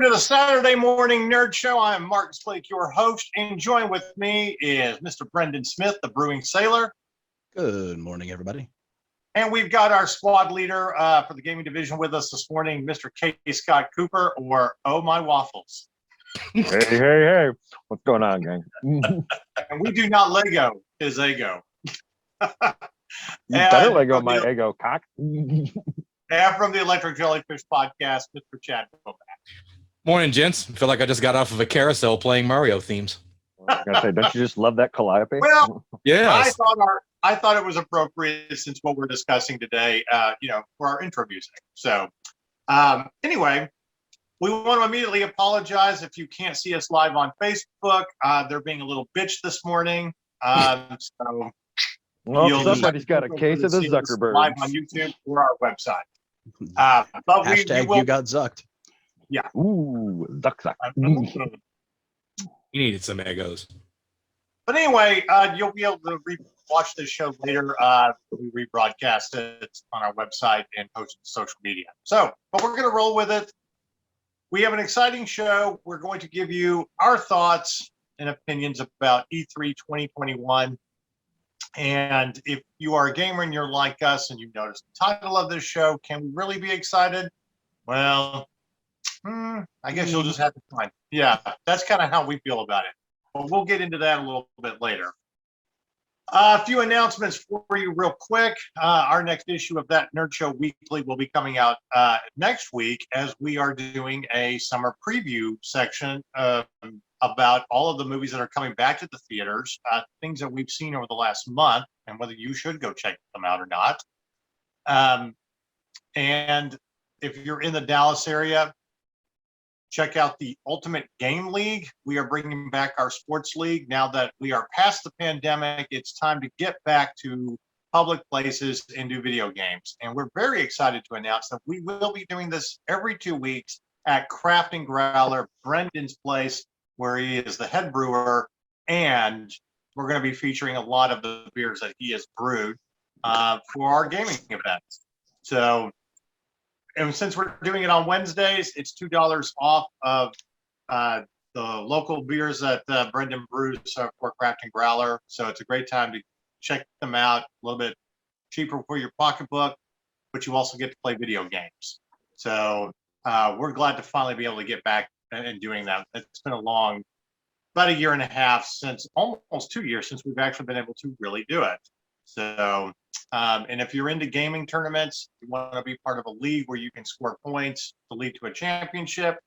to the Saturday Morning Nerd Show. I'm Martin Slake, your host, and joined with me is Mr. Brendan Smith, the Brewing Sailor. Good morning, everybody. And we've got our squad leader for the gaming division with us this morning, Mr. K. Scott Cooper, or Oh My Waffles. Hey. What's going on, gang? And we do not Lego his ego. You better Lego my ego, cock. And from the Electric Jellyfish Podcast, Mr. Chad Womack. Morning, gents. I feel like I just got off of a carousel playing Mario themes. I was gonna say, don't you just love that calliope? Well, yes. I thought it was appropriate since what we're discussing today, for our intro music. So, anyway, we want to immediately apologize if you can't see us live on Facebook. They're being a little bitch this morning. So well, somebody's got a case of the Zuckerberg live on YouTube or our website. But Hashtag you got zucked. Yeah. Ooh, zuck. You needed some egos. But anyway, you'll be able to watch this show later. We rebroadcast it on our website and post it to social media. So, but we're going to roll with it. We have an exciting show. We're going to give you our thoughts and opinions about E3 2021. And if you are a gamer and you're like us and you noticed the title of this show, can we really be excited? Well, I guess you'll just have to find. Yeah, that's kind of how we feel about it. But we'll get into that a little bit later. A few announcements for you real quick. Our next issue of that Nerd Show Weekly will be coming out next week as we are doing a summer preview section about all of the movies that are coming back to the theaters, things that we've seen over the last month, and whether you should go check them out or not. And if you're in the Dallas area, check out the Ultimate Game League. We are bringing back our sports league. Now that we are past the pandemic, it's time to get back to public places and do video games. And we're very excited to announce that we will be doing this every 2 weeks at Craft and Growler, Brendan's place, where he is the head brewer, and we're going to be featuring a lot of the beers that he has brewed for our gaming events. So, and since we're doing it on Wednesdays, it's $2 off of the local beers that Brendan brews for Craft and Growler. So it's a great time to check them out. A little bit cheaper for your pocketbook, but you also get to play video games. So we're glad to finally be able to get back and doing that. It's been about a year and a half almost 2 years since we've actually been able to really do it. So, and if you're into gaming tournaments, you want to be part of a league where you can score points to lead to a championship,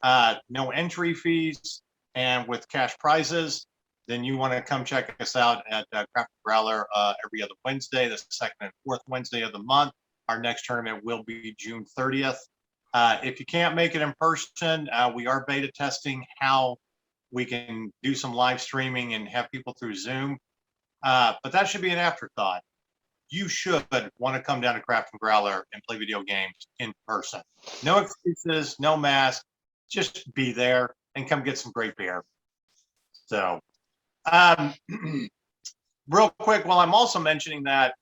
no entry fees, and with cash prizes, then you want to come check us out at Craft Growler every other Wednesday, the second and fourth Wednesday of the month. Our next tournament will be June 30th. If you can't make it in person, we are beta testing how we can do some live streaming and have people through Zoom. But that should be an afterthought. You should want to come down to Craft and Growler and play video games in person. No excuses, no mask. Just be there and come get some great beer. So, real quick, while I'm also mentioning that,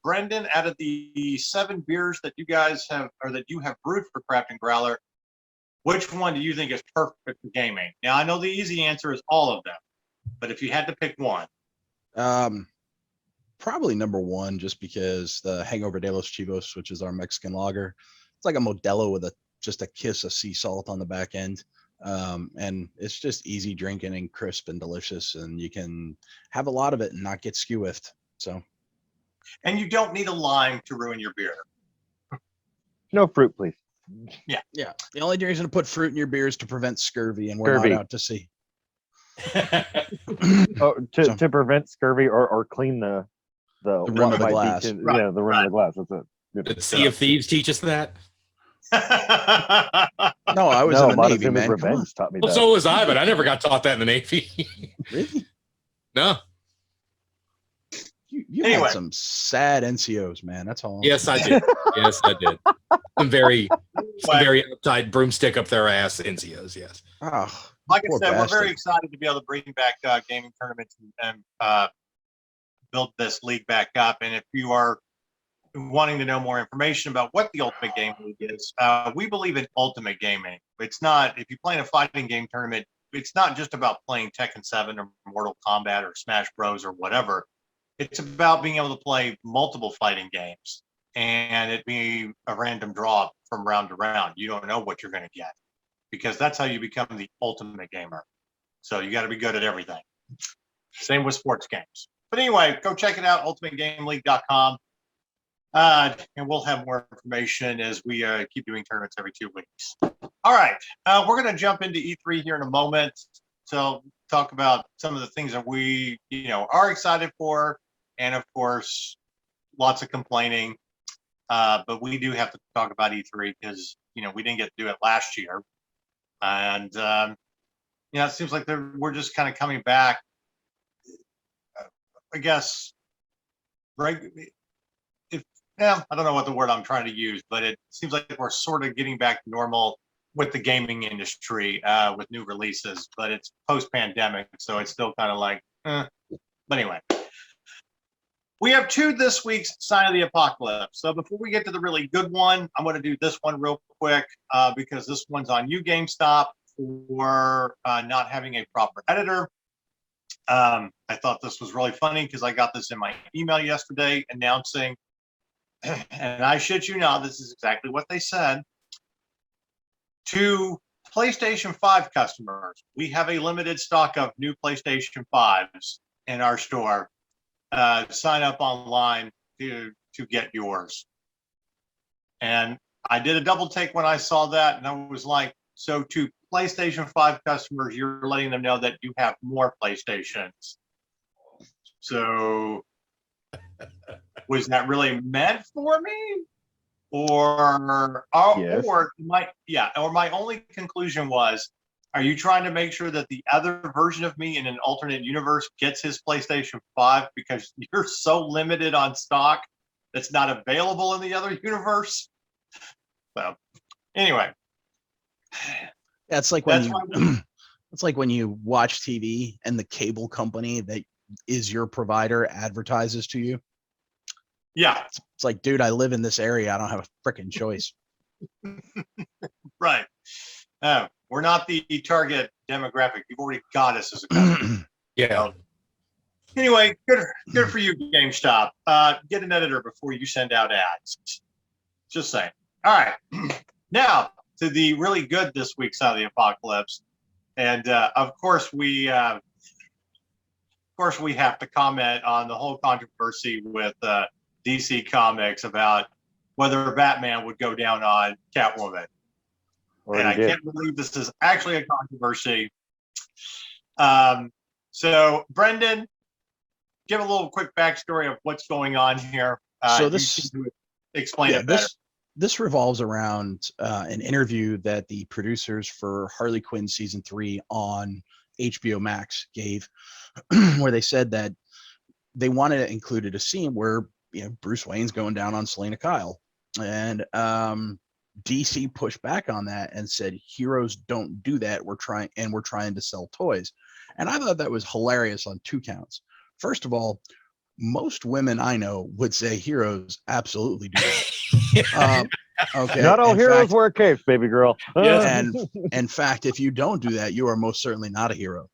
Brendan, out of the 7 beers that you guys have, or that you have brewed for Craft and Growler, which one do you think is perfect for gaming? Now, I know the easy answer is all of them, but if you had to pick one. Probably number one, just because the Hangover de los Chivos, which is our Mexican lager, it's like a Modelo with just a kiss of sea salt on the back end. And it's just easy drinking and crisp and delicious, and you can have a lot of it and not get skew whiffed. So, and you don't need a lime to ruin your beer. No fruit, please. Yeah. The only reason to put fruit in your beer is to prevent scurvy, and we're not out to sea. To prevent scurvy or clean the rim of the glass. Right. Yeah, the rim of the glass. That's it. Did Sea of Thieves teach us that? No, I was in the Navy, man. Revenge taught me Well, that. so was I, but I never got taught that in the Navy. Really? No. You had some sad NCOs, man. That's all. Yes, I did. Some very uptight broomstick up their ass NCOs. Yes. Oh, like I said, we're very excited to be able to bring back gaming tournaments and build this league back up. And if you are wanting to know more information about what the Ultimate Game League is, we believe in ultimate gaming. It's not, if you play in a fighting game tournament, it's not just about playing Tekken 7 or Mortal Kombat or Smash Bros. Or whatever. It's about being able to play multiple fighting games and it be a random draw from round to round. You don't know what you're going to get because that's how you become the ultimate gamer. So you got to be good at everything. Same with sports games. But anyway, go check it out, ultimategameleague.com. And we'll have more information as we keep doing tournaments every 2 weeks. All right, we're going to jump into E3 here in a moment. So talk about some of the things that we, are excited for, and of course, lots of complaining. But we do have to talk about E3 because we didn't get to do it last year, and it seems like we're just kind of coming back. I guess, right? I don't know what the word I'm trying to use, but it seems like we're sort of getting back to normal with the gaming industry with new releases, but it's post-pandemic, so it's still kind of like, But anyway, we have 2 this week's Sign of the Apocalypse. So before we get to the really good one, I'm going to do this one real quick because this one's on you, GameStop, for not having a proper editor. I thought this was really funny because I got this in my email yesterday announcing, and I shit you not, this is exactly what they said. To PlayStation 5 customers, we have a limited stock of new PlayStation 5s in our store. Sign up online to get yours. And I did a double take when I saw that, and I was like, so to PlayStation 5 customers, you're letting them know that you have more PlayStations. So was that really meant for me? Or Yes. my only conclusion was, are you trying to make sure that the other version of me in an alternate universe gets his PlayStation 5 because you're so limited on stock that's not available in the other universe? So anyway. Yeah, it's like when it's like when you watch TV and the cable company that is your provider advertises to you. Yeah. It's like, dude, I live in this area. I don't have a freaking choice. Right. We're not the target demographic. You've already got us as a company. Yeah. So, anyway, good for you, GameStop. Get an editor before you send out ads. Just saying. All right. Now to the really good this week's Sign of the Apocalypse, and of course we have to comment on the whole controversy with DC Comics about whether Batman would go down on Catwoman. And I can't believe this is actually a controversy. So, Brendan, give a little quick backstory of what's going on here. So you seem to explain it better. This revolves around an interview that the producers for Harley Quinn season 3 on HBO Max gave, where they said that they wanted to include a scene where Bruce Wayne's going down on Selena Kyle, and DC pushed back on that and said heroes don't do that. We're trying to sell toys, and I thought that was hilarious on 2 counts. First of all, most women I know would say heroes absolutely do that. Okay. Not all heroes wear capes, baby girl. And in fact, if you don't do that, you are most certainly not a hero.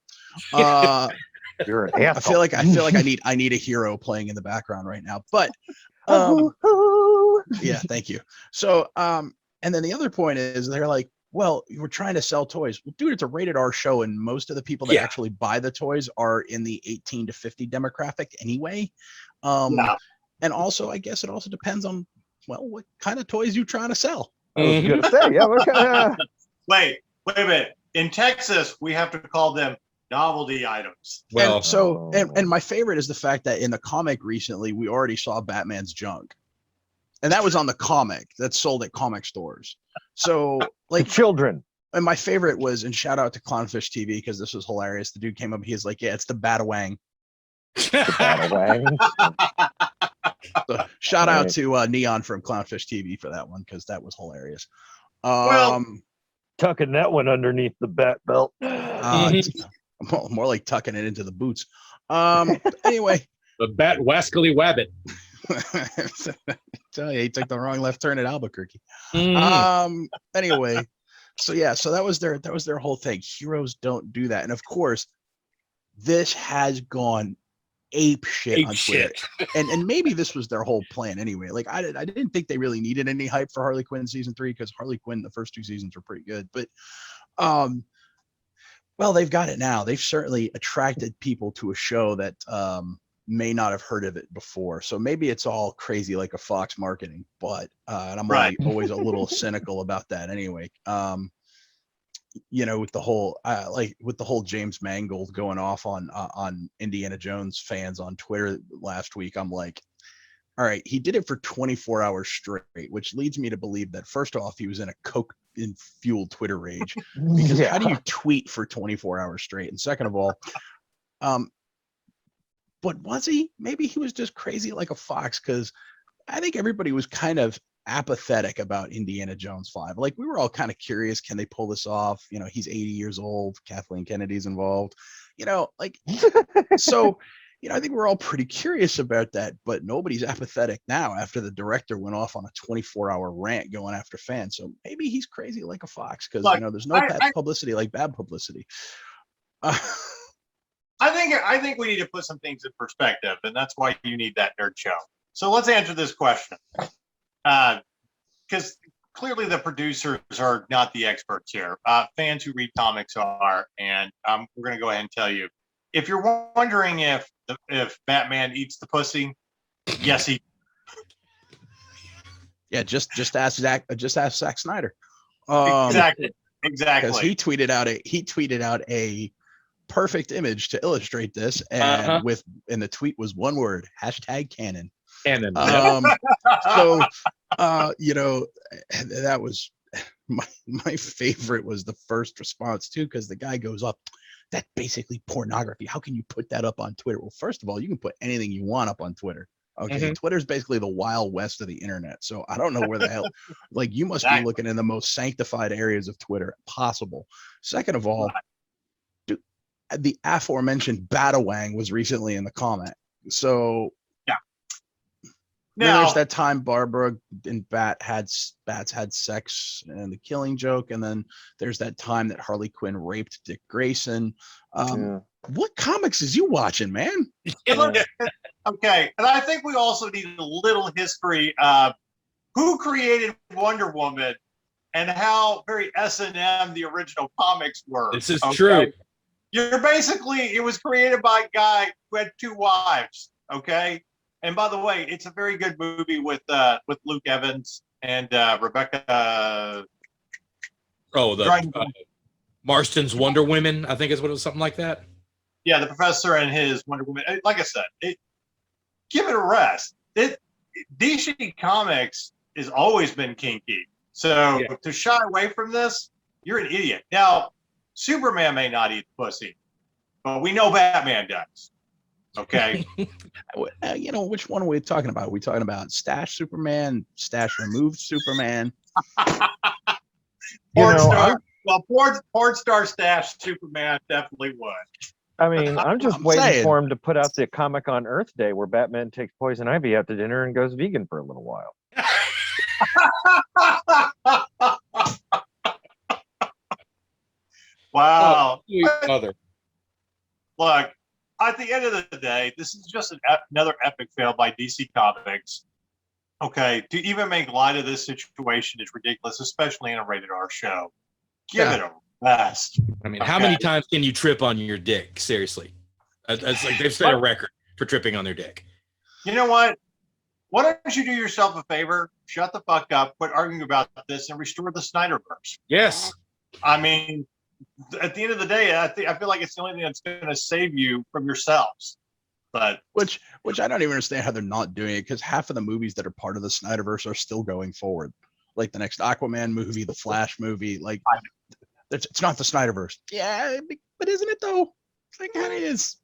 You're an asshole. I feel like I need a hero playing in the background right now. But yeah, thank you. So and then the other point is they're like, well, we're trying to sell toys. Well, dude, it's a rated R show, and most of the people that actually buy the toys are in the 18 to 50 demographic anyway. And also, I guess it also depends on, well, what kind of toys you're trying to sell. I was gonna say, yeah. What kind of... Wait a minute. In Texas, we have to call them novelty items. Well, and my favorite is the fact that in the comic recently, we already saw Batman's junk. And that was on the comic that's sold at comic stores. So like children. And my favorite was, and shout out to Clownfish TV because this was hilarious. The dude came up, he's like, yeah, it's the Batawang. So shout out to Neon from Clownfish TV for that one, because that was hilarious. Tucking that one underneath the bat belt. More like tucking it into the boots. Anyway. The Bat Wascally Wabbit. Tell you, he took the wrong left turn at Albuquerque. Mhm. Anyway, so yeah, so that was their whole thing. Heroes don't do that, and of course, this has gone ape shit Ape on Twitter. shit. And maybe this was their whole plan anyway. Like I didn't think they really needed any hype for Harley Quinn season 3 because Harley Quinn the first 2 seasons were pretty good. But well, they've got it now. They've certainly attracted people to a show that may not have heard of it before. So maybe it's all crazy like a Fox marketing, but and I'm Right. always a little cynical about that anyway. With the whole James Mangold going off on Indiana Jones fans on Twitter last week, I'm like, all right, he did it for 24 hours straight, which leads me to believe that first off, he was in a coke-fueled Twitter rage. Because how do you tweet for 24 hours straight? And second of all, but was he? Maybe he was just crazy like a fox, because I think everybody was kind of apathetic about Indiana Jones 5. Like, we were all kind of curious, can they pull this off? He's 80 years old, Kathleen Kennedy's involved, so I think we're all pretty curious about that, but nobody's apathetic now after the director went off on a 24-hour rant going after fans. So maybe he's crazy like a fox, because there's no bad publicity like bad publicity. I think we need to put some things in perspective, and that's why you need that nerd show. So let's answer this question, because clearly the producers are not the experts here. Fans who read comics are, and we're going to go ahead and tell you. If you're wondering if Batman eats the pussy, yes, he. Yeah, just ask Zack Snyder. Exactly. Because he tweeted out a perfect image to illustrate this, and the tweet was one word: #canon. Canon. So, that was my favorite was the first response too, because the guy goes up, that's basically pornography. How can you put that up on Twitter? Well, first of all, you can put anything you want up on Twitter. Okay. Mm-hmm. Twitter's basically the Wild West of the internet. So I don't know where the hell, like, you must be looking in the most sanctified areas of Twitter possible. Second of all, dude, the aforementioned Batawang was recently in the comment. So there's that time Barbara and Bats had sex and the Killing Joke, and then there's that time that Harley Quinn raped Dick Grayson. What comics is you watching, man? Okay, and I think we also need a little history of who created Wonder Woman and how very S&M the original comics were. This is true. You're basically, it was created by a guy who had 2 wives. Okay. And by the way, it's a very good movie with Luke Evans and Rebecca. Marston's Wonder Women, I think is what it was, something like that. Yeah, the professor and his Wonder Woman. Like I said, give it a rest. DC Comics has always been kinky. So to shy away from this, you're an idiot. Now, Superman may not eat pussy, but we know Batman does. Okay. Which one are we talking about? Are we talking about Stash Superman, Stash Removed Superman? Porn star Stash Superman definitely would. I mean, I'm just waiting for him to put out the comic on Earth Day where Batman takes poison ivy after dinner and goes vegan for a little while. Wow. Mother. Look, at the end of the day, this is just another epic fail by DC Comics. Okay, to even make light of this situation is ridiculous, especially in a rated R show. Give it a rest. I mean, how many times can you trip on your dick? Seriously. It's like they've set a record for tripping on their dick. You know what? Why don't you do yourself a favor? Shut the fuck up, quit arguing about this, and restore the Snyderverse. Yes. I mean, at the end of the day, I feel like it's the only thing that's going to save you from yourselves. But which I don't even understand how they're not doing it, because half of the movies that are part of the Snyderverse are still going forward. Like the next Aquaman movie, the Flash movie, like it's not the Snyderverse. Yeah, but isn't it though? It's like it is.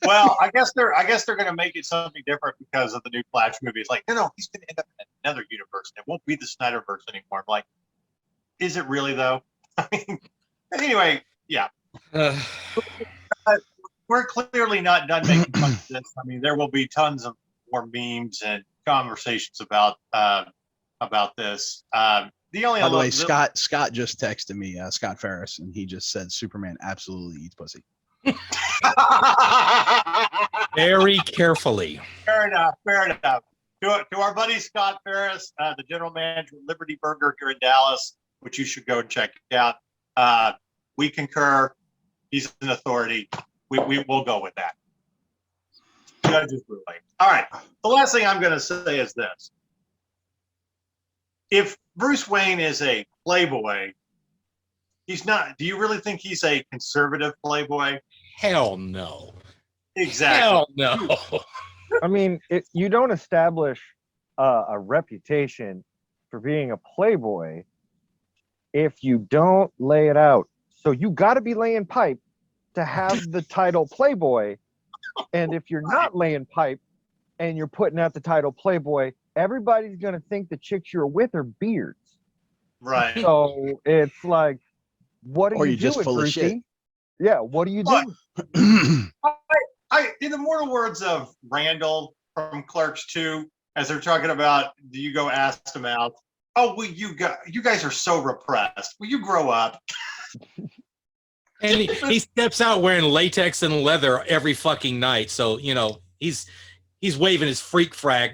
Well, I guess they're going to make it something different because of the new Flash movie. It's like, no, he's going to end up in another universe, and it won't be the Snyderverse anymore. I'm like, is it really though? I mean, anyway, yeah. We're clearly not done making fun of this. I mean, there will be tons of more memes and conversations about this. The only By the way, Scott just texted me, Scott Ferris, and he just said Superman absolutely eats pussy. Very carefully. Fair enough. To our buddy Scott Ferris, the general manager of Liberty Burger here in Dallas, which you should go and check out. We concur. He's an authority. We will go with that. Judge's ruling. All right. The last thing I'm going to say is this. If Bruce Wayne is a playboy, he's not. Do you really think he's a conservative playboy? Hell no. Exactly. Hell no. I mean, you don't establish a reputation for being a playboy if you don't lay it out. So you got to be laying pipe to have the title playboy. And if you're not laying pipe and you're putting out the title playboy, everybody's going to think the chicks you're with are beards. Right. So it's like, what are you just doing, full of Brucey? shit. Yeah, what are you doing? In the mortal words of Randall from Clerks 2, as they're talking about, do you go ask them out? Oh, well, you guys are so repressed. Will you grow up? And he steps out wearing latex and leather every fucking night. So, you know, he's waving his freak flag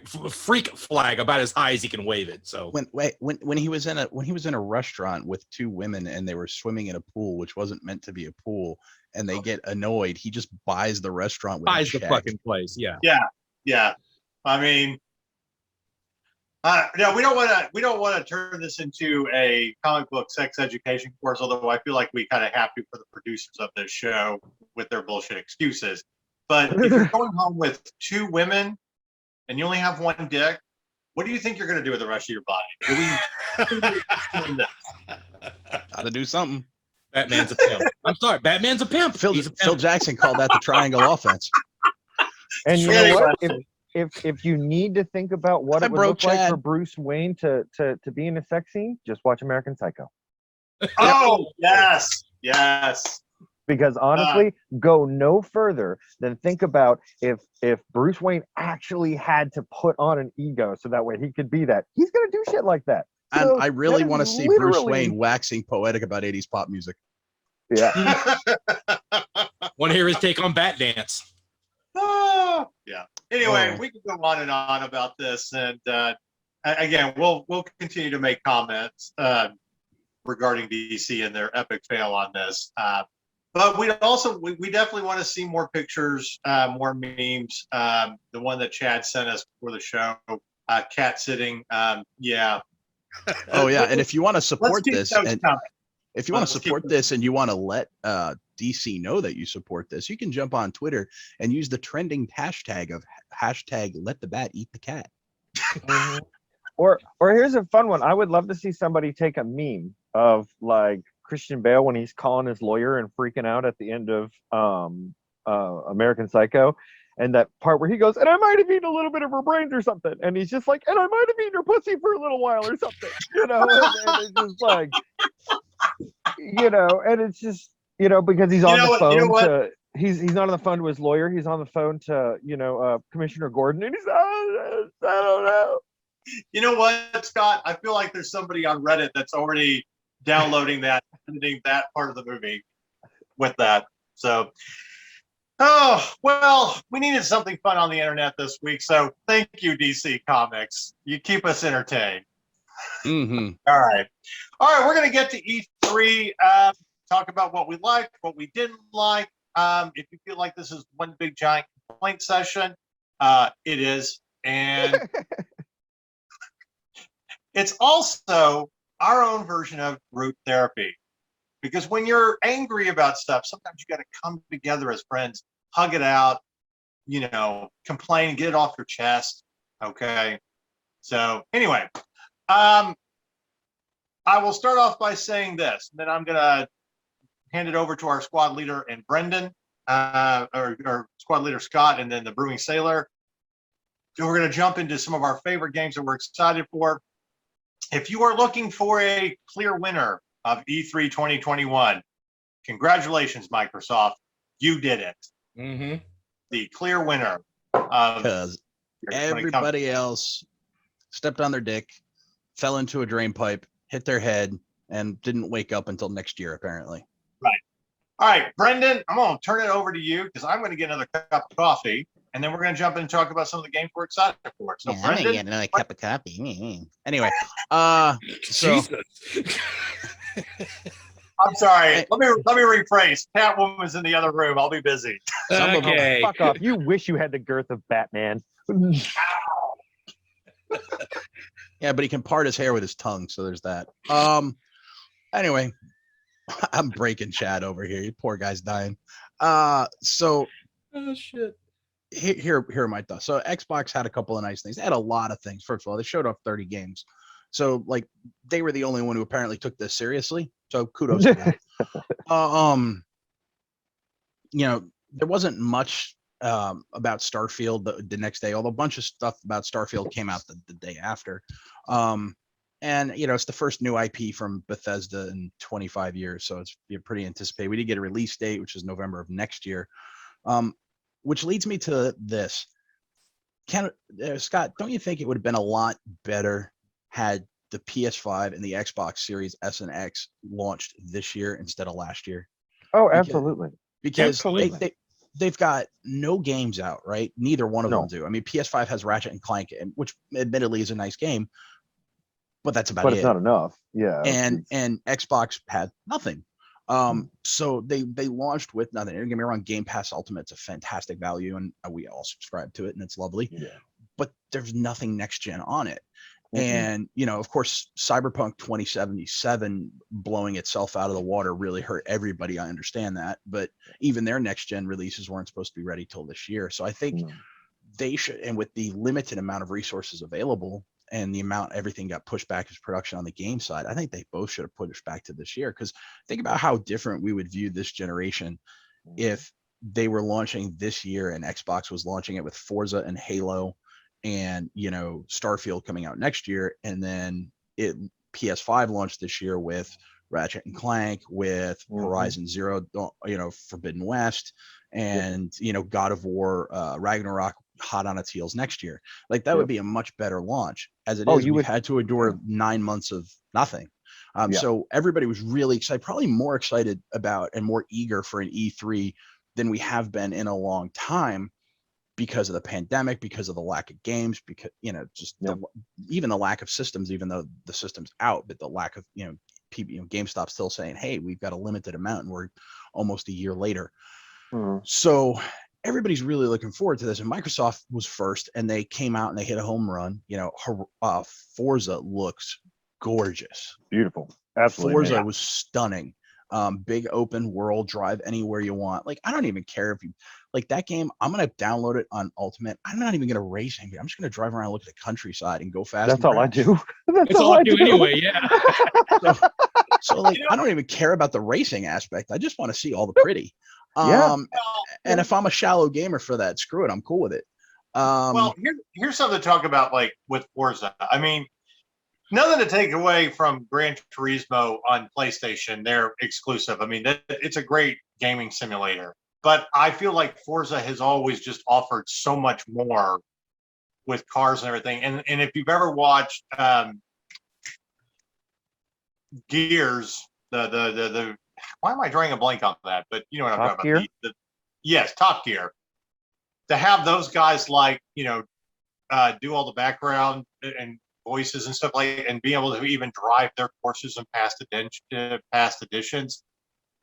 about as high as he can wave it. So when he was in a restaurant with two women and they were swimming in a pool which wasn't meant to be a pool, and they get annoyed, he just buys the restaurant with buys a the check. fucking place. Yeah. Yeah. I mean, no, we don't want to turn this into a comic book sex education course. Although I feel like we kind of have to for the producers of this show with their bullshit excuses. But if you're going home with two women and you only have one dick, what do you think you're going to do with the rest of your body? Gotta do something. Batman's a pimp. I'm sorry, Batman's a pimp. Phil He's a pimp. Phil Jackson called that the triangle offense. And you know what? If you need to think about what it would look like for Bruce Wayne to be in a sex scene, just watch American Psycho. Oh, yes. Because honestly, go no further than think about if Bruce Wayne actually had to put on an ego so that way he could be that. He's gonna do shit like that. And So I really want to see Bruce literally- Wayne waxing poetic about 80s pop music. Yeah. Want to hear his take on Bat Dance? Yeah. Anyway, we can go on and on about this, and again, we'll continue to make comments regarding DC and their epic fail on this. But we definitely want to see more pictures, more memes. The one that Chad sent us before the show, cat sitting. Yeah. Oh yeah, and if you want to support this, and coming. if you want to support this, and you want to let DC know that you support this, you can jump on Twitter and use the trending hashtag of #Let the Bat Eat the Cat. Or here's a fun one. I would love to see somebody take a meme of like Christian Bale when he's calling his lawyer and freaking out at the end of American Psycho, and that part where he goes, and I might have eaten a little bit of her brains or something, and he's just like, and I might have eaten her pussy for a little while or something, you know, and it's just like, you know, and it's just, you know, because he's on the phone to, he's not on the phone to his lawyer, he's on the phone to, you know, Commissioner Gordon, and he's, I don't know. You know what, Scott? I feel like there's somebody on Reddit that's already downloading that, editing that part of the movie with that. So, oh, well, we needed something fun on the internet this week. So thank you, DC Comics. You keep us entertained. Mm-hmm. All right. We're going to get to E3, talk about what we liked, what we didn't like. If you feel like this is one big giant complaint session, it is. And it's also our own version of group therapy. Because when you're angry about stuff, sometimes you got to come together as friends, hug it out, you know, complain, get it off your chest. Okay. So anyway, I will start off by saying this, and then I'm going to hand it over to our squad leader and Brendan, or squad leader Scott, and then the Brewing Sailor. So we're going to jump into some of our favorite games that we're excited for. If you are looking for a clear winner of E3 2021, congratulations, Microsoft. You did it. Mm-hmm. The clear winner of when it comes to Everybody else stepped on their dick, fell into a drain pipe, hit their head, and didn't wake up until next year, apparently. All right, Brendan, I'm going to turn it over to you because I'm going to get another cup of coffee, and then we're going to jump in and talk about some of the games we're excited for. So, Yeah, I'm gonna Brendan, get another cup of coffee. Anyway, so Jesus. I'm sorry. Let me rephrase. Catwoman's in the other room. I'll be busy. Some of them- Okay. Fuck off. You wish you had the girth of Batman. yeah, but he can part his hair with his tongue, so there's that. Anyway, I'm breaking Chad over here. You poor guy's dying. So Oh shit. here are my thoughts. So Xbox had a couple of nice things. They had a lot of things. First of all, they showed off 30 games. So like they were the only one who apparently took this seriously. So kudos to them. There wasn't much about Starfield the next day, although a bunch of stuff about Starfield came out the day after. And it's the first new IP from Bethesda in 25 years, so it's pretty anticipated. We did get a release date, which is November of next year, which leads me to this. Scott, don't you think it would have been a lot better had the PS5 and the Xbox Series S and X launched this year instead of last year? Oh, absolutely. Because Absolutely. they've got no games out, right? Neither one of No. them do. I mean, PS5 has Ratchet and Clank, which admittedly is a nice game, but that's about But it. it's not enough. Yeah. And Xbox had nothing. So they launched with nothing. Don't get me wrong, Game Pass Ultimate's a fantastic value, and we all subscribe to it, and it's lovely. Yeah. But there's nothing next gen on it. Mhm. And of course, Cyberpunk 2077 blowing itself out of the water really hurt everybody. I understand that, but even their next gen releases weren't supposed to be ready till this year. So I think No. they should, and with the limited amount of resources available and the amount everything got pushed back as production on the game side, I think they both should have pushed back to this year. Because think about how different we would view this generation if they were launching this year and Xbox was launching it with Forza and Halo and Starfield coming out next year, and then PS5 launched this year with Ratchet and Clank, with Horizon Zero, Forbidden West, and God of War, Ragnarok hot on its heels next year. Like that would be a much better launch. As it is, we've had to endure 9 months of nothing. So everybody was really excited, probably more excited about and more eager for an E3 than we have been in a long time, because of the pandemic, because of the lack of games, because even the lack of systems, even though the system's out, but the lack of GameStop still saying, hey, we've got a limited amount and we're almost a year later. So everybody's really looking forward to this, and Microsoft was first, and they came out and they hit a home run. Forza looks gorgeous. Beautiful. Absolutely. Forza was stunning. Big open world, drive anywhere you want. Like, I don't even care if you like that game. I'm gonna download it on Ultimate. I'm not even gonna race anything. I'm just gonna drive around, look at the countryside, and go fast. That's all I do. That's all I do anyway. Yeah. So like, I don't even care about the racing aspect. I just want to see all the pretty. And if I'm a shallow gamer for that, screw it. I'm cool with it. Well, here's something to talk about, like with Forza. I mean, nothing to take away from Gran Turismo on PlayStation. They're exclusive. I mean, it's a great gaming simulator. But I feel like Forza has always just offered so much more with cars and everything. And if you've ever watched Gears, the why am I drawing a blank on that? But you know what I'm Top talking about. Yes, Top Gear. To have those guys do all the background and voices and stuff and be able to even drive their courses and past editions,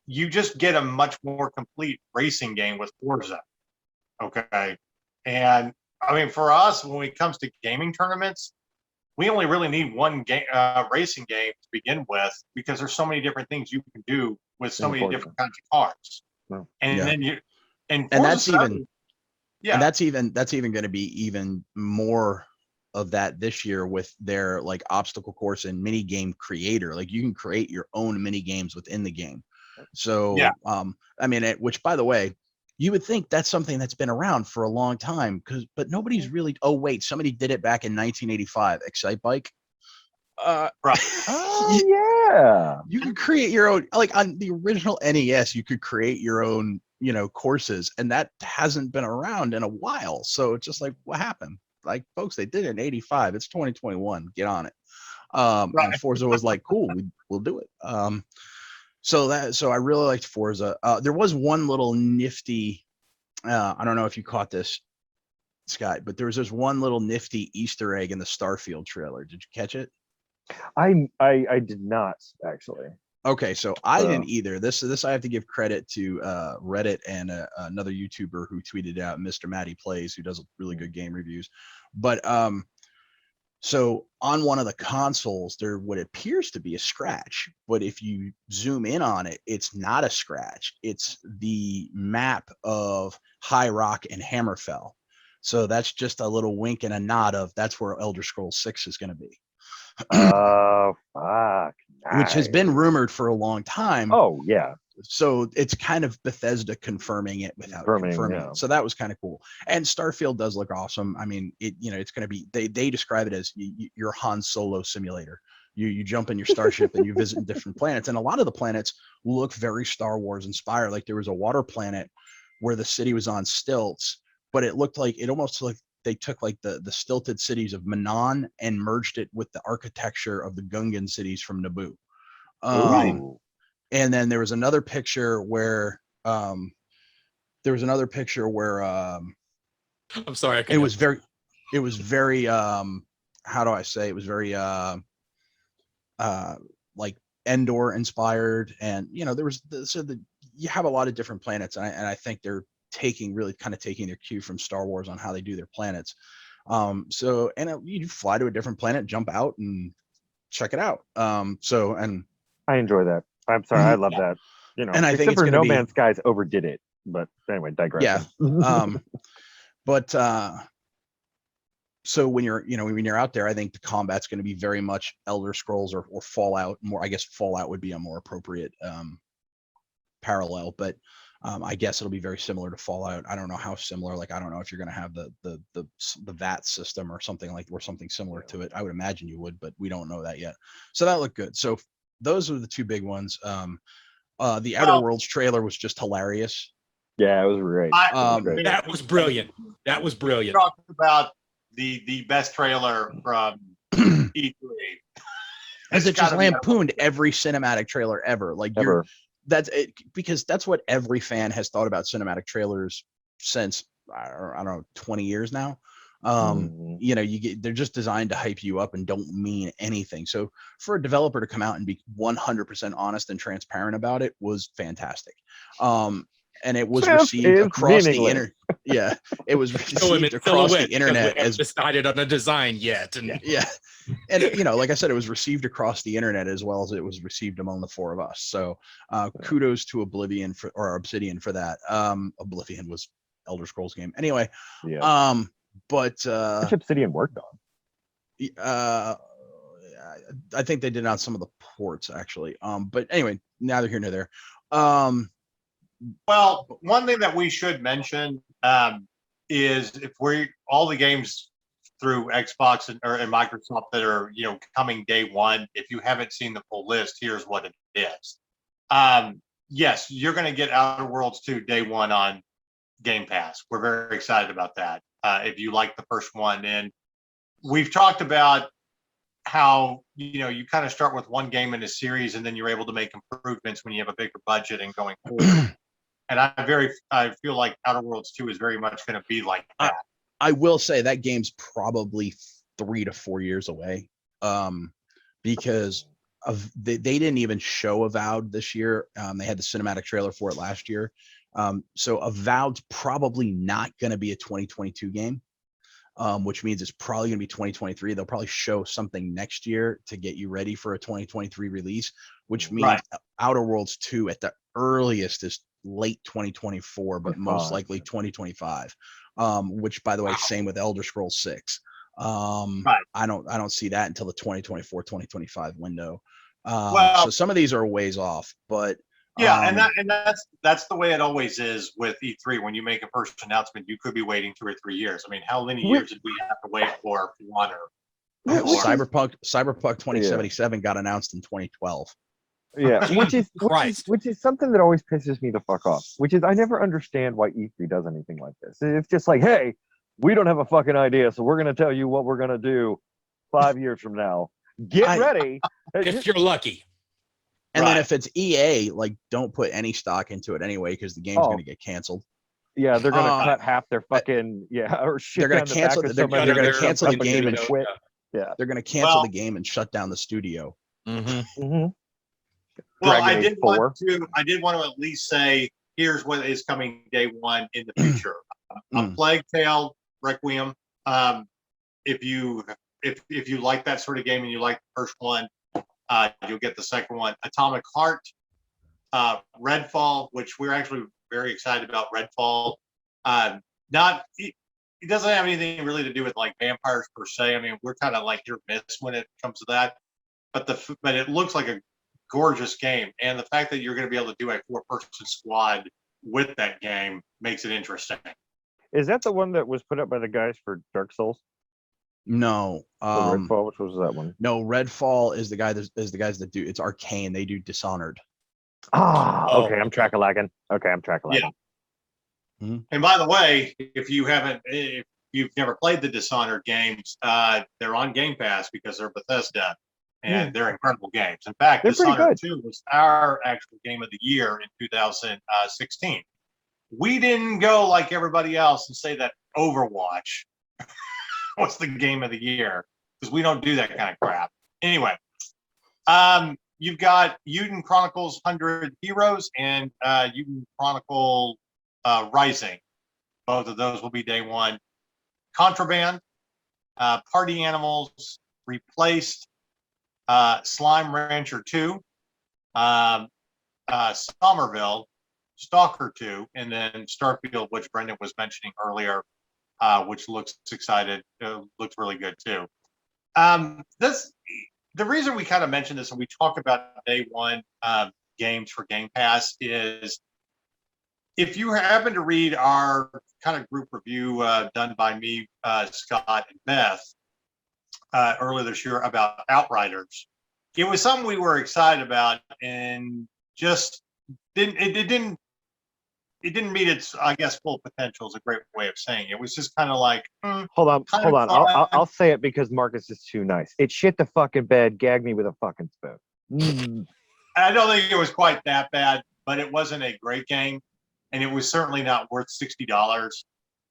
you just get a much more complete racing game with Forza. Okay. And I mean, for us, when it comes to gaming tournaments, we only really need one racing game to begin with, because there's so many different things you can do with so many different kinds of cars. And that's even going to be even more of that this year with their like obstacle course and mini game creator. Like, you can create your own mini games within the game. So I mean, which, by the way, you would think that's something that's been around for a long time, but nobody's really. Oh wait, somebody did it back in 1985. Excitebike. Right. Oh yeah. You can create your own, like on the original NES, you could create your own, courses, and that hasn't been around in a while. So it's just like, what happened? like, folks, they did it in 85. It's 2021. Get on it. Right. And Forza was like, cool, we'll do it. So I really liked Forza. There was one little nifty, I don't know if you caught this, Scott, but there was this one little nifty Easter egg in the Starfield trailer. Did you catch it? I did not actually. Okay, so I didn't either. This I have to give credit to Reddit and another YouTuber who tweeted out, Mr. Matty Plays, who does really good game reviews. But so on one of the consoles, there what appears to be a scratch, but if you zoom in on it, it's not a scratch. It's the map of High Rock and Hammerfell. So that's just a little wink and a nod of that's where Elder Scrolls 6 is going to be. Oh, fuck. Which has been rumored for a long time. Oh, yeah. So it's kind of Bethesda confirming it without confirming yeah. it. So that was kind of cool. And Starfield does look awesome. I mean, it's going to be, they describe it as your Han Solo simulator. You jump in your starship and you visit different planets. And a lot of the planets look very Star Wars inspired. Like there was a water planet where the city was on stilts, but it almost like they took like the stilted cities of Manon and merged it with the architecture of the Gungan cities from Naboo. And then there was another picture where I'm sorry. It was very how do I say, it was very like Endor inspired, and there was you have a lot of different planets, and I think they're taking their cue from Star Wars on how they do their planets. You fly to a different planet, jump out and check it out. And I enjoy that. I'm sorry, I love that. And I think except it's for gonna No be, Man's Skies overdid it. But anyway, digress. Yeah. But so when you're out there, I think the combat's going to be very much Elder Scrolls or Fallout. More, I guess Fallout would be a more appropriate parallel, but I guess it'll be very similar to Fallout. I don't know how similar. Like I don't know if you're going to have the VAT system or something similar to it. I would imagine you would, but we don't know that yet. So that looked good. So those are the two big ones. The Outer Worlds trailer was just hilarious. Yeah, it was great. That was brilliant. That was brilliant. Talked about the best trailer from E3. As it just lampooned every cinematic trailer ever. Like Ever. That's it, because that's what every fan has thought about cinematic trailers since I don't know 20 years now. They're just designed to hype you up and don't mean anything. So for a developer to come out and be 100% honest and transparent about it was fantastic. And it was received across the internet. Yeah, it was received across the internet as decided on a design yet. And and like I said, it was received across the internet as well as it was received among the four of us. So kudos to Obsidian for that. Oblivion was Elder Scrolls game anyway. Yeah. But which Obsidian worked on? I think they did on some of the ports actually. But anyway, neither here nor there. Well, one thing that we should mention is if all the games through Xbox and Microsoft that are coming day one, if you haven't seen the full list, here's what it is. Yes, you're going to get Outer Worlds 2 day one on Game Pass. We're very excited about that. If you like the first one, and we've talked about how you kind of start with one game in a series and then you're able to make improvements when you have a bigger budget and going forward. And I feel like Outer Worlds 2 is very much going to be like that. I will say that game's probably 3 to 4 years away, because they didn't even show Avowed this year. They had the cinematic trailer for it last year. So Avowed's probably not going to be a 2022 game, which means it's probably going to be 2023. They'll probably show something next year to get you ready for a 2023 release, which means Outer Worlds 2 at the earliest is late 2024, but most likely 2025. Which, by the way, same with Elder Scrolls 6. I don't see that until the 2024-2025 window. So some of these are a ways off, but that's the way it always is with E3. When you make a first announcement, you could be waiting 2 or 3 years. I mean, how many years did we have to wait for one or Cyberpunk 2077 got announced in 2012. Yeah, which is something that always pisses me the fuck off. Which is I never understand why E3 does anything like this. It's just like, hey, We don't have a fucking idea, so we're gonna tell you what we're gonna do 5 years from now. Get ready. If you're lucky. And then Right. if it's EA, like, don't put any stock into it anyway, because the game's Oh. going to get canceled. Yeah, they're gonna Uh, cut half their fucking or shit. They're gonna down the cancel- back of they're somebody gonna that cancel comes the up game and and quit. They're going to cancel Well- the game and shut down the studio. Mm-hmm. Mm-hmm. Well, Dragon Age 4. I did want to at least say, here's what is coming day one in the future. A Plague Tale Requiem. If you like that sort of game and you like the first one, you'll get the second one. Atomic Heart, Redfall, which we're actually very excited about. Redfall, it doesn't have anything really to do with like vampires per se. I mean, we're kind of like hit or miss when it comes to that. But it looks like a gorgeous game, and the fact that you're going to be able to do a 4-person squad with that game makes it interesting. Is that the one that was put up by the guys for Dark Souls? No. Or Redfall? Which was that one? No, Redfall is the guys that do, it's Arcane. They do Dishonored. Ah, okay. I'm track lagging. Okay, I'm track lagging. And by the way, if you've never played the Dishonored games, they're on Game Pass because they're Bethesda, and they're incredible games. In fact, They're pretty Dishonored good. 2 was our actual game of the year in 2016. We didn't go like everybody else and say that Overwatch was the game of the year, because we don't do that kind of crap. Anyway, you've got Uden Chronicles 100 Heroes and Uden Chronicle Rising. Both of those will be day one. Contraband, Party Animals Replaced, Slime Rancher 2, Somerville, Stalker 2, and then Starfield, which Brendan was mentioning earlier, which looks looks really good too. The reason we kind of mentioned this and we talk about day one games for Game Pass is, if you happen to read our kind of group review done by me, Scott, and Beth earlier this year about Outriders, it was something we were excited about, and just didn't meet its, I guess, full potential is a great way of saying it. It was just kind of like, Hold on. kind of fun. I'll say it because Marcus is too nice. It shit the fucking bed, gagged me with a fucking spoon. I don't think it was quite that bad, but it wasn't a great game, and it was certainly not worth $60.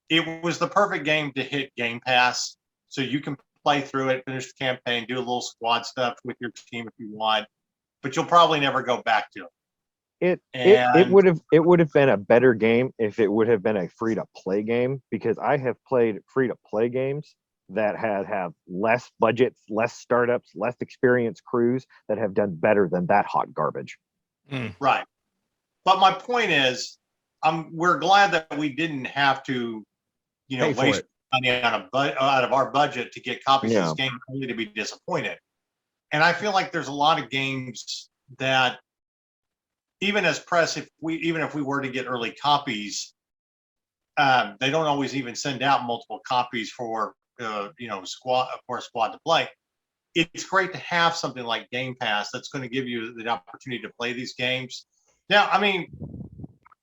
It was the perfect game to hit Game Pass, so you can play through it, finish the campaign, do a little squad stuff with your team if you want, but you'll probably never go back to it. It would have been a better game if it would have been a free to play game, because I have played free to play games that have less budgets, less startups, less experienced crews that have done better than that hot garbage. Right. But my point is, we're glad that we didn't have to, Pay for waste it. money out of our budget to get copies of this game, only to be disappointed. And I feel like there's a lot of games that, even as press, even if we were to get early copies, they don't always even send out multiple copies for a squad to play. It's great to have something like Game Pass that's going to give you the opportunity to play these games. Now, I mean,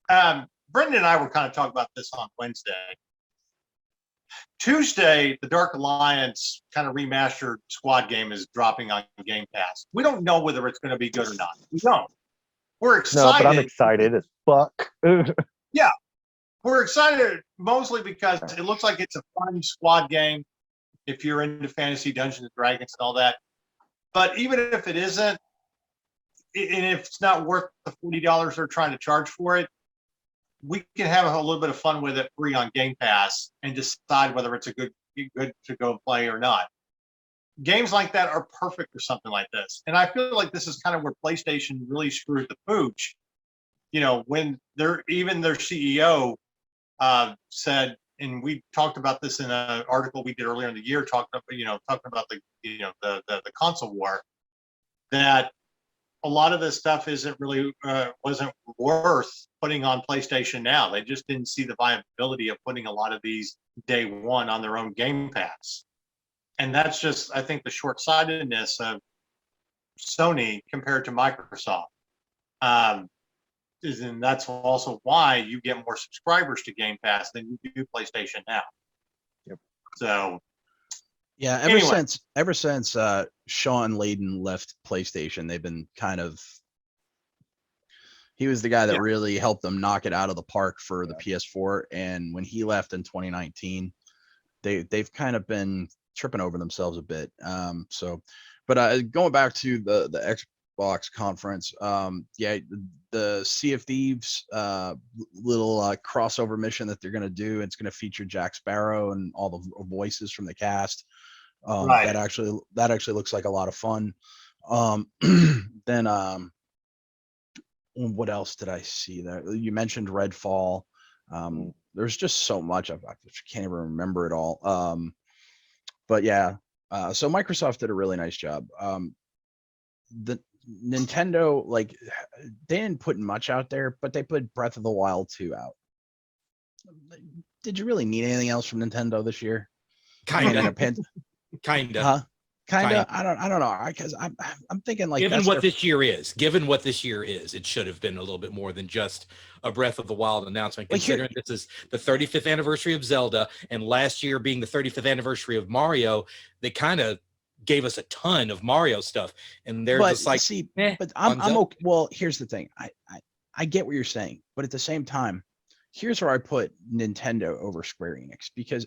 Brendan and I were kind of talking about this on Wednesday. Tuesday, the Dark Alliance kind of remastered squad game is dropping on Game Pass. We don't know whether it's going to be good or not. We don't. We're excited. No, but I'm excited as fuck. Yeah, we're excited mostly because it looks like it's a fun squad game if you're into fantasy, Dungeons and Dragons and all that. But even if it isn't, and if it's not worth the $40 they're trying to charge for it, we can have a little bit of fun with it free on Game Pass and decide whether it's a good to go play or not. Games like that are perfect for something like this. And I feel like this is kind of where PlayStation really screwed the pooch. When their CEO said, and we talked about this in an article we did earlier in the year, talking about the console war, that a lot of this stuff wasn't worth putting on PlayStation Now. They just didn't see the viability of putting a lot of these day one on their own Game Pass. And that's just, I think, the short-sightedness of Sony compared to Microsoft. And that's also why you get more subscribers to Game Pass than you do PlayStation Now. So Yeah, Anyway. ever since Sean Layden left PlayStation, they've been kind of. He was the guy that Yeah. really helped them knock it out of the park for the PS4, and when he left in 2019, they've kind of been tripping over themselves a bit. But going back to the Xbox conference, yeah, the Sea of Thieves little crossover mission that they're gonna do, it's gonna feature Jack Sparrow and all the voices from the cast. Right. That actually looks like a lot of fun. Then what else did I see there? You mentioned Redfall. There's just so much. I can't even remember it all. But yeah, so Microsoft did a really nice job. The Nintendo, like, they didn't put much out there, but they put Breath of the Wild 2 out. Did you really need anything else from Nintendo this year? I mean, in a Kinda. Kinda. Huh? Kinda. Kinda. I don't know. Because I'm thinking like Given that's what their this year is, it should have been a little bit more than just a Breath of the Wild announcement. Like, here- Considering this is the 35th anniversary of Zelda, and last year being the 35th anniversary of Mario, they kind of gave us a ton of Mario stuff, and they're but just like, see, eh, but I'm Zelda. okay. Well, here's the thing. I get what you're saying, but at the same time, here's where I put Nintendo over Square Enix, because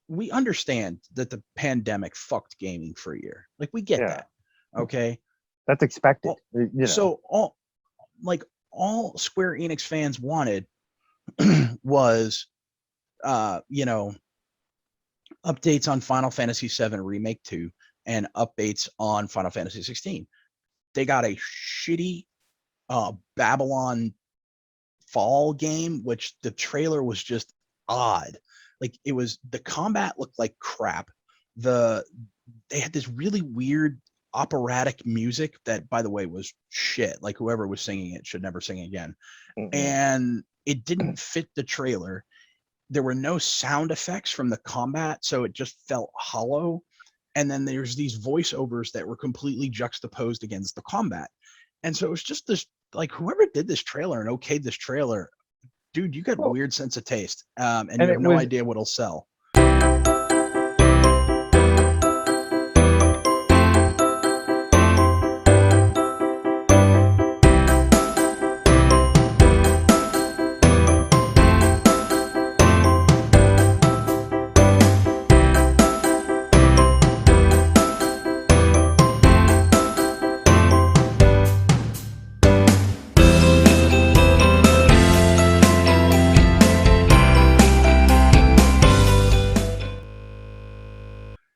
we understand that the pandemic fucked gaming for a year. Like, we get Yeah. that. Okay. That's expected. Well, you know. So all Square Enix fans wanted was updates on Final Fantasy VII Remake 2 and updates on Final Fantasy 16. They got a shitty Babylon Fall game, which the trailer was just odd. Like, the combat looked like crap. They had this really weird operatic music that, by the way, was shit. Like, whoever was singing it should never sing again. And it didn't fit the trailer. There were no sound effects from the combat, so it just felt hollow. And then there's these voiceovers that were completely juxtaposed against the combat. And so it was just this, like, whoever did this trailer and okayed this trailer, dude, you got a weird sense of taste, and you have no idea what'll sell.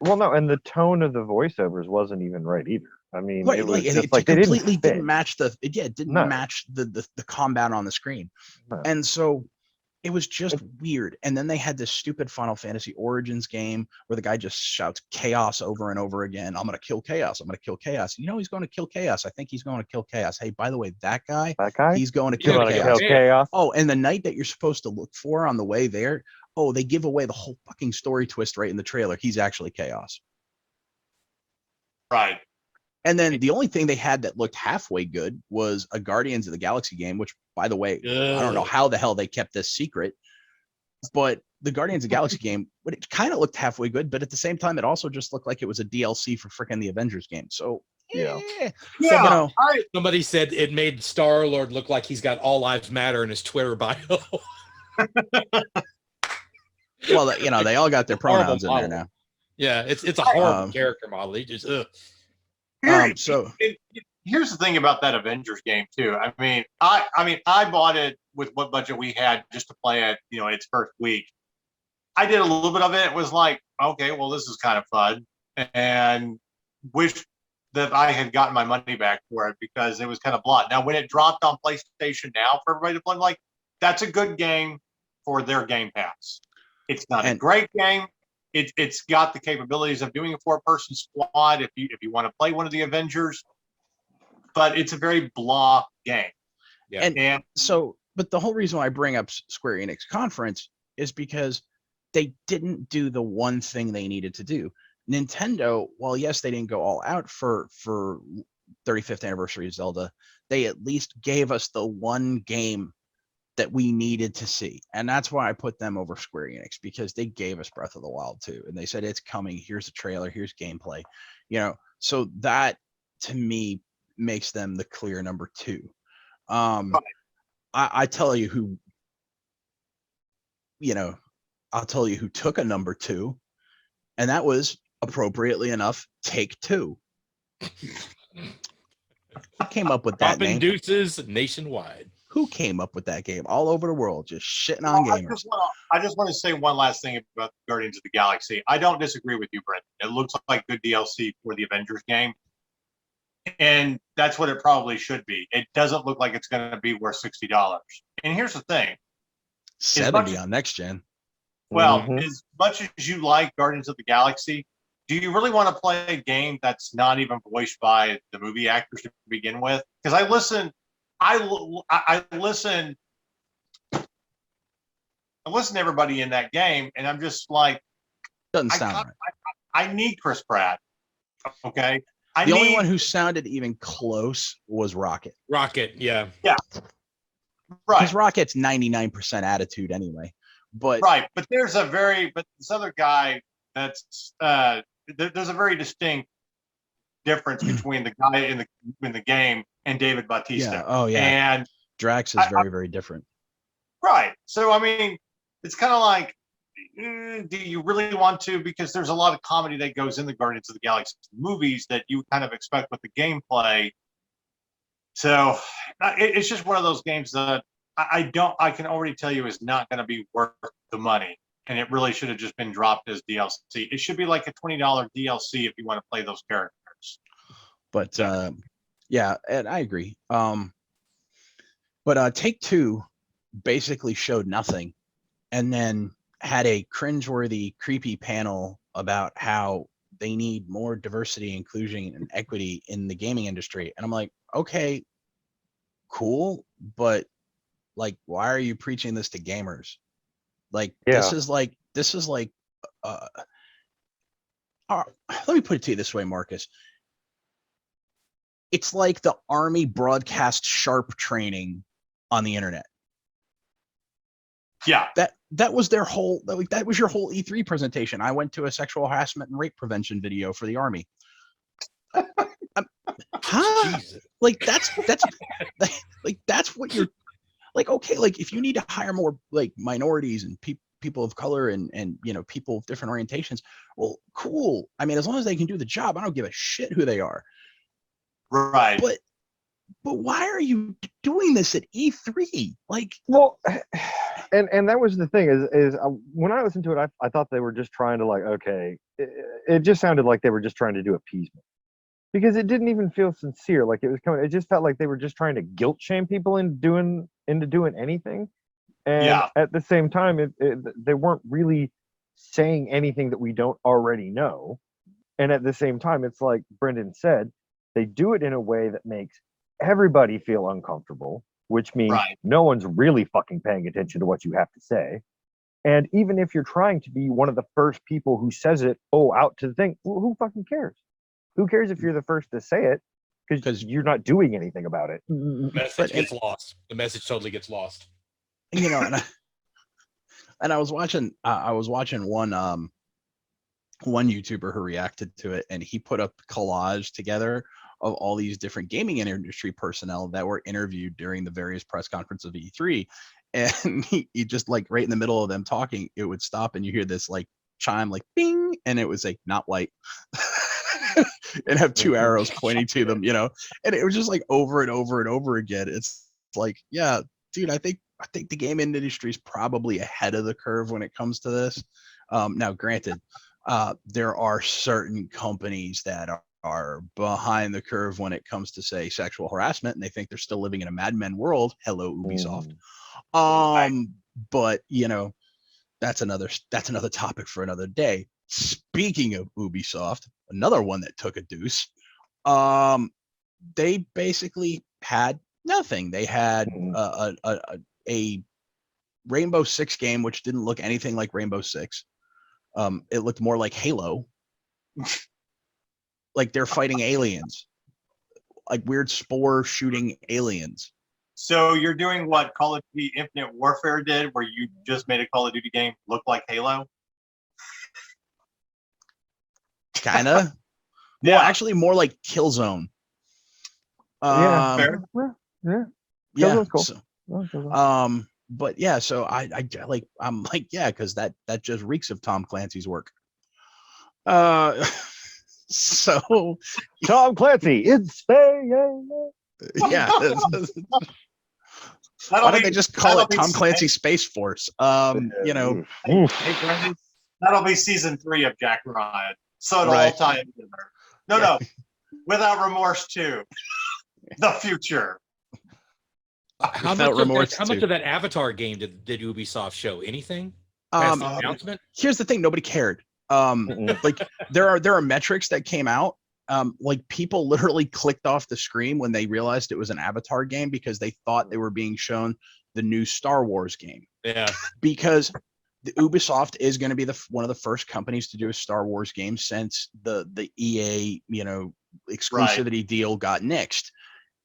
Well, no, and the tone of the voiceovers wasn't even right either. I mean, Right, it was like, just it like they completely didn't fit. didn't match it didn't No. match the combat on the screen. No. And so it was just weird. And then they had this stupid Final Fantasy Origins game where the guy just shouts chaos over and over again. I'm gonna kill chaos. I'm gonna kill chaos. You know, he's going to kill chaos. I think he's going to kill chaos. Hey, by the way, that guy, he's going to You kill want to chaos. kill chaos? Oh, and the night that you're supposed to look for on the way there, they give away the whole fucking story twist right in the trailer. He's actually chaos. Right. And then the only thing they had that looked halfway good was a Guardians of the Galaxy game, which, by the way, I don't know how the hell they kept this secret, but the Guardians of the Galaxy game, but it kind of looked halfway good, but at the same time, it also just looked like it was a DLC for freaking the Avengers game. So, Somebody said it made Star-Lord look like he's got All Lives Matter in his Twitter bio. Well, they all got their pronouns in there now. Yeah, it's a horrible character model. He just Here's the thing about that Avengers game too. I mean, I bought it with what budget we had just to play it, its first week. I did a little bit of it. It was like, okay, well, this is kind of fun, and wish that I had gotten my money back for it because it was kind of blah. Now, when it dropped on PlayStation Now for everybody to play, like, that's a good game for their Game Pass. It's not a great game. It's got the capabilities of doing a 4-person squad if you want to play one of the Avengers, but it's a very blah game. Yeah. But the whole reason why I bring up Square Enix conference is because they didn't do the one thing they needed to do. Nintendo, while yes, they didn't go all out for 35th anniversary of Zelda, they at least gave us the one game that we needed to see. And that's why I put them over Square Enix, because they gave us Breath of the Wild too. And they said, it's coming. Here's a trailer. Here's gameplay, so that to me makes them the clear number 2. I tell you who, I'll tell you who took a number 2, and that was, appropriately enough, Take-Two. Who came up with that Popping name? deuces nationwide. Who came up with that game? All over the world, just shitting on gamers. I just want to say one last thing about Guardians of the Galaxy. I don't disagree with you, Brent. It looks like good DLC for the Avengers game. And that's what it probably should be. It doesn't look like it's going to be worth $60. And here's the thing. 70 on next gen. Well, Mhm. as much as you like Guardians of the Galaxy, do you really want to play a game that's not even voiced by the movie actors to begin with? Because I listen to everybody in that game, and I'm just like, Doesn't sound right. I need Chris Pratt. Okay. The only one who sounded even close was Rocket. Rocket, yeah. Right. Because Rocket's 99% attitude anyway. But Right. But this other guy that's there's a very distinct difference between the guy in the game and David Bautista. yeah, oh yeah. And Drax is very, very different. right. So I mean, it's kind of like, do you really want to? Because there's a lot of comedy that goes in the Guardians of the Galaxy movies that you kind of expect with the gameplay. So it's just one of those games that I can already tell you is not going to be worth the money. And it really should have just been dropped as DLC. It should be like a $20 DLC if you want to play those characters. But yeah, and I agree. But Take-Two basically showed nothing, and then had a cringeworthy, creepy panel about how they need more diversity, inclusion, and equity in the gaming industry. And I'm like, okay, cool, but like, why are you preaching this to gamers? Like, this is like let me put it to you this way, Marcus. It's like the Army broadcast sharp training on the internet. Yeah. That was their whole, that was your whole E3 presentation. I went to a sexual harassment and rape prevention video for the Army. Huh? Jesus. Like that's like that's what you're like. Okay, like if you need to hire more like minorities and people of color and people of different orientations, well, cool. I mean, as long as they can do the job, I don't give a shit who they are. Right. But why are you doing this at E3? Like, well, and that was the thing is when I listened to it, I thought they were just trying to like, okay, it just sounded like they were just trying to do appeasement, because it didn't even feel sincere. Like it was coming. It just felt like they were just trying to guilt shame people into doing anything. And at the same time, they weren't really saying anything that we don't already know. And at the same time, it's like Brendan said, they do it in a way that makes everybody feel uncomfortable, which means no one's really fucking paying attention to what you have to say. And even if you're trying to be one of the first people who says it, out to the thing, well, who fucking cares? Who cares if you're the first to say it? Because you're not doing anything about it. The message gets lost. The message totally gets lost. And I was watching one YouTuber who reacted to it, and he put up collage together of all these different gaming industry personnel that were interviewed during the various press conferences of E3. And he just like right in the middle of them talking, it would stop and you hear this like chime, like bing, and it was like not white. And have two arrows pointing to them, and it was just like over and over and over again. It's like, yeah, dude, I think the game industry is probably ahead of the curve when it comes to this. Now, granted, there are certain companies that are behind the curve when it comes to, say, sexual harassment, and they think they're still living in a Mad Men world. Hello, Ubisoft. But that's another topic for another day. Speaking of Ubisoft, another one that took a deuce. They basically had nothing. They had a Rainbow Six game, which didn't look anything like Rainbow Six. It looked more like Halo. Like they're fighting aliens, like weird spore shooting aliens. So you're doing what Call of Duty Infinite Warfare did, where you just made a Call of Duty game look like Halo? Kinda. Yeah. Well, actually, more like Killzone. Yeah. Fair. Yeah. Yeah. Killzone's cool. So, Yeah. but yeah, so I'm like, yeah, because that just reeks of Tom Clancy's work. So Tom Clancy in Spain. yeah. That'll Why don't be- they just call that'll it be- Tom Clancy Space Force? You know, Oof. Hey, Brendan, that'll be season 3 of Jack Ryan. So it'll all Right. tie together. No, Yeah. no. Without Remorse 2. The future. How Without much, remorse, how much too. of that Avatar game did Ubisoft show? Anything? Past the Um, announcement? Here's the thing: nobody cared. Mm-mm. Like there are metrics that came out. Like people literally clicked off the screen when they realized it was an Avatar game because they thought they were being shown the new Star Wars game. Yeah. Because the Ubisoft is going to be one of the first companies to do a Star Wars game since the EA exclusivity deal got nixed,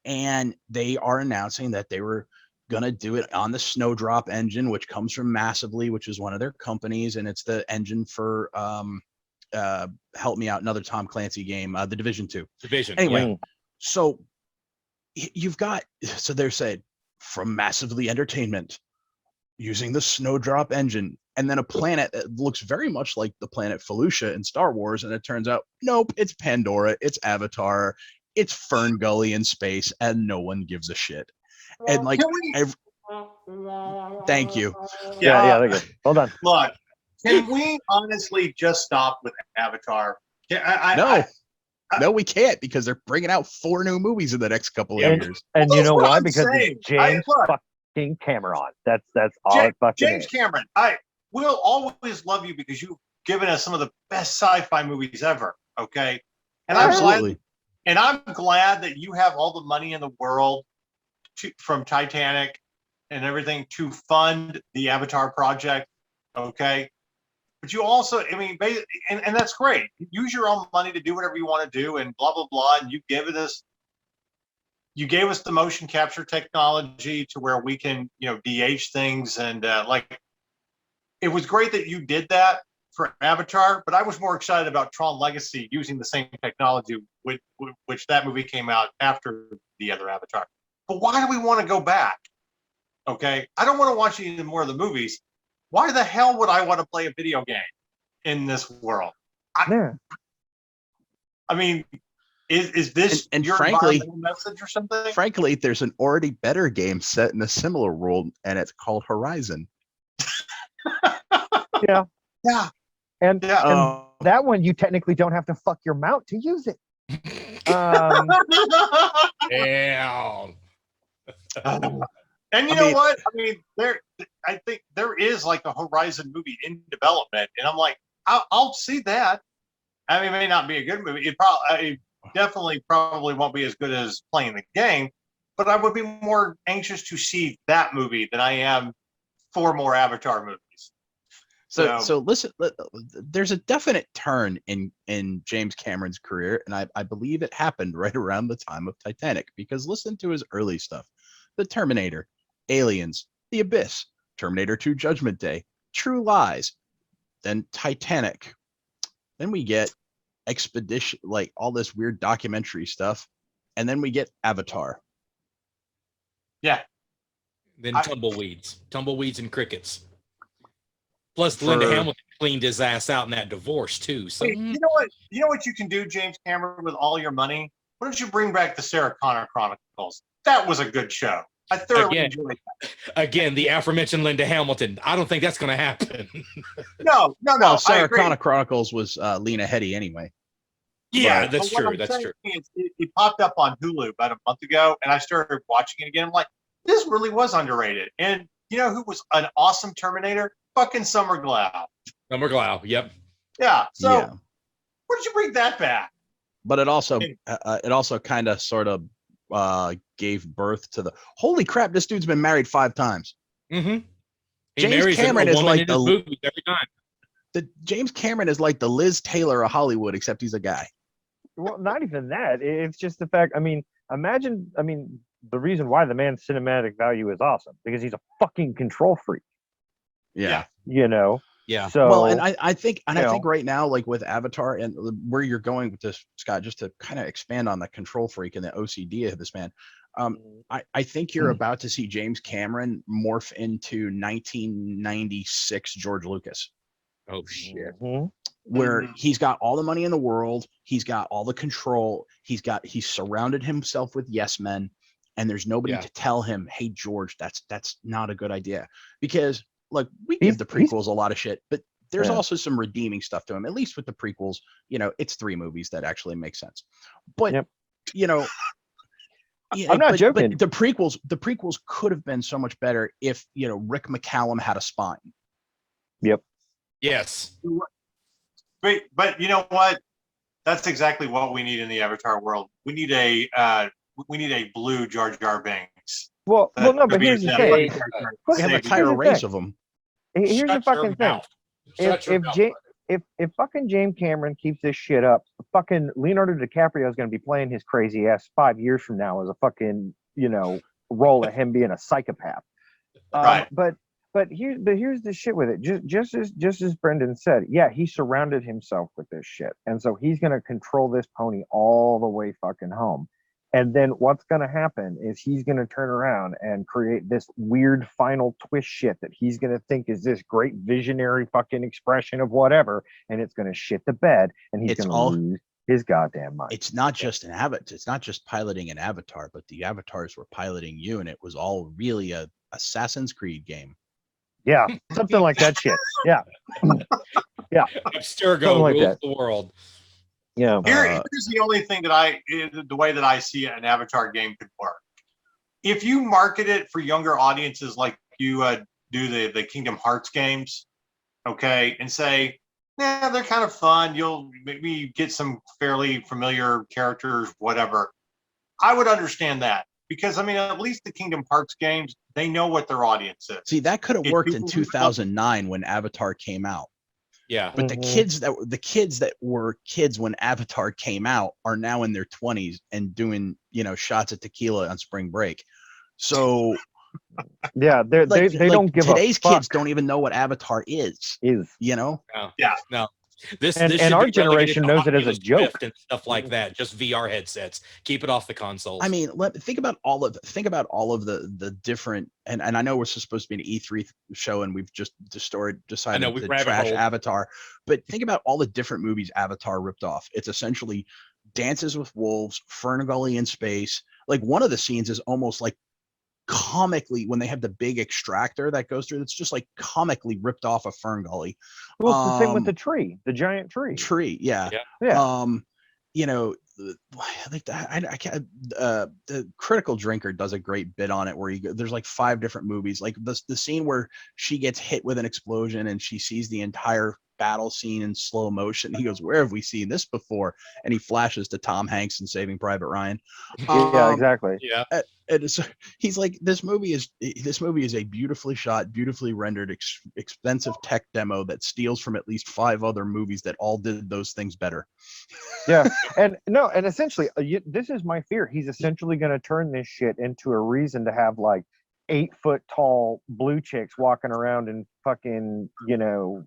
and they are announcing that they were going to do it on the Snowdrop engine, which comes from Massively, which is one of their companies, and it's the engine for help me out, another Tom Clancy game, The Division 2. Division. Anyway, yeah. so you've got, so they're saying from Massively Entertainment using the Snowdrop engine, and then a planet that looks very much like the planet Felucia in Star Wars, and it turns out, nope, it's Pandora, it's Avatar, it's Fern Gully in space, and no one gives a shit. And like, Can we- thank you. Yeah, they're good. Hold on. Look, can we honestly just stop with Avatar? No, we can't, because they're bringing out 4 new movies in the next couple of And- years. And Well, you know that's what why? I'm Because saying. it's James look, fucking Cameron. That's all it fucking James is. Cameron, I will always love you because you've given us some of the best sci-fi movies ever. Okay, and Absolutely. I'm glad that you have all the money in the world from Titanic and everything to fund the Avatar project. Okay, but you also, I mean, and that's great. Use your own money to do whatever you want to do, and blah blah blah. And you gave us the motion capture technology to where we can, de-age things, and like, it was great that you did that for Avatar, but I was more excited about Tron Legacy using the same technology, which that movie came out after the other Avatar. But why do we want to go back? Okay, I don't want to watch any more of the movies. Why the hell would I want to play a video game in this world? Yeah. I mean, is this And your frankly- environmental message or something? Frankly, there's an already better game set in a similar world, and it's called Horizon. Yeah. Yeah. And Yeah. that one, you technically don't have to fuck your mount to use it. Yeah. And you I know mean- what? I mean, I think there is like a Horizon movie in development, and I'm like, I'll see that. I mean, it may not be a good movie. It definitely probably won't be as good as playing the game, but I would be more anxious to see that movie than I am 4 more Avatar movies. So listen, there's a definite turn in James Cameron's career, and I believe it happened right around the time of Titanic, because listen to his early stuff: The Terminator, Aliens, The Abyss, Terminator 2 Judgment Day, True Lies, then Titanic. Then we get Expedition, like all this weird documentary stuff, and then we get Avatar. Yeah. Then I- tumbleweeds and crickets. Plus, For- Linda Hamilton cleaned his ass out in that divorce too. So Wait, you know what? You know what you can do, James Cameron, with all your money? Why don't you bring back the Sarah Connor Chronicles? That was a good show. I thoroughly Again. enjoyed it. again, the aforementioned Linda Hamilton. I don't think that's going to happen. No. Well, I Sarah agree. Connor Chronicles was Lena Headey anyway. Yeah, But- that's But what true. I'm That's saying true. is it popped up on Hulu about a month ago, and I started watching it again. I'm like, this really was underrated. And you know who was an awesome Terminator? Fucking Summer Glau. Summer Glau. Yep. Yeah. So Yeah. why did you bring that back? But it also kind of sort of gave birth to the holy crap. This dude's been married 5 times. Mm-hmm. He James marries Cameron a is woman like in his the- movies every time. James Cameron is like the Liz Taylor of Hollywood, except he's a guy. Well, not even that. It's just the fact. I mean, imagine. I mean, the reason why the man's cinematic value is awesome, because he's a fucking control freak. Yeah. You know. Yeah. So Well, and I think you know. right now, like with Avatar and where you're going with this, Scott, just to kind of expand on the control freak and the OCD of this man, I think you're about to see James Cameron morph into 1996 George Lucas, Oh shit. Mhm. where Mhm. he's got all the money in the world, he's got all the control, he's surrounded himself with yes men, and there's nobody Yeah. to tell him, hey George, that's not a good idea. Because like we He's- give the prequels a lot of shit, but there's Yeah. also some redeeming stuff to him. At least with the prequels, you know, it's 3 movies that actually make sense. But Yep. you know, yeah, I'm not but joking. the prequels could have been so much better if, you know, Rick McCallum had a spine. Yes. But you know what? That's exactly what we need in the Avatar world. We need a blue Jar Jar Binks. Well, That no, could but be here's the that thing. funny character. Well, We have an Save here's entire the race thing. of them. Here's the Shut fucking your thing. mouth. Shut your mouth. If fucking James Cameron keeps this shit up, fucking Leonardo DiCaprio is going to be playing his crazy ass 5 years from now as a fucking, you know, role of him being a psychopath. Right. But here's the shit with it. Just as Brendan said, yeah, he surrounded himself with this shit, and so he's going to control this pony all the way fucking home. And then what's going to happen is he's going to turn around and create this weird final twist shit that he's going to think is this great visionary fucking expression of whatever, and it's going to shit the bed, and he's It's going all- to lose his goddamn mind. It's not just an avatar. It's not just piloting an avatar, but the avatars were piloting you, and it was all really a Assassin's Creed game. Yeah, something like that shit. Yeah, Abstergo Something like rules that. the world. yeah. Here's the only thing that the way that I see an Avatar game could work. If you market it for younger audiences, like you do the Kingdom Hearts games, okay, and say, yeah, they're kind of fun. You'll maybe get some fairly familiar characters, whatever. I would understand that because I mean, at least the Kingdom Hearts games, they know what their audience is. See, that could have If worked in people who love- 2009 when Avatar came out. Yeah. But Mhm. the kids that were kids when Avatar came out are now in their 20s and doing, you know, shots at tequila on spring break. So Yeah, they don't give today's a fuck. kids don't even know what Avatar is, Is you know? No. This And should our be relegated generation to knows it as a Oculus joke. Rift and stuff like that. Just VR headsets. Keep it off the consoles. I mean, think about all of the different, and I know we're supposed to be an E3 show and we've just decided we to rabbit trash holed. Avatar, but think about all the different movies Avatar ripped off. It's essentially Dances with Wolves, Ferngully in space. Like one of the scenes is almost like comically when they have the big extractor that goes through. It's just like comically ripped off of Ferngully. well, it's the same with the tree, the giant tree. Yeah. Yeah. You know, like I can't. The Critical Drinker does a great bit on it where there's like 5 different movies, like the scene where she gets hit with an explosion and she sees the entire battle scene in slow motion. He goes, "Where have we seen this before?" And he flashes to Tom Hanks in Saving Private Ryan. Yeah, exactly. yeah. And he's like, this movie is a beautifully shot, beautifully rendered, expensive tech demo that steals from at least 5 other movies that all did those things better. Yeah, and essentially, this is my fear. He's essentially going to turn this shit into a reason to have like 8-foot tall blue chicks walking around in fucking, you know,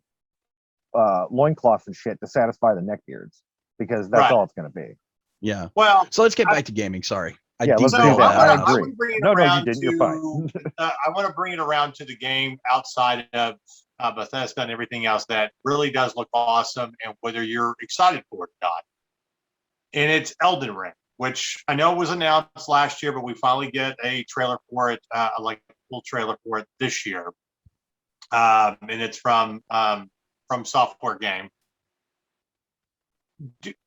loincloths and shit to satisfy the neckbeards, because that's Right. all it's going to be. Yeah. Well, So let's get back to gaming. Sorry. Yeah, let's do derailed that. I I wanna agree. bring it No, you around didn't. You're fine. I want to bring it around to the game outside of Bethesda and everything else that really does look awesome, and whether you're excited for it or not. And it's Elden Ring, which I know was announced last year, but we finally get a trailer for it, like a full trailer for it this year. And it's from Software Game.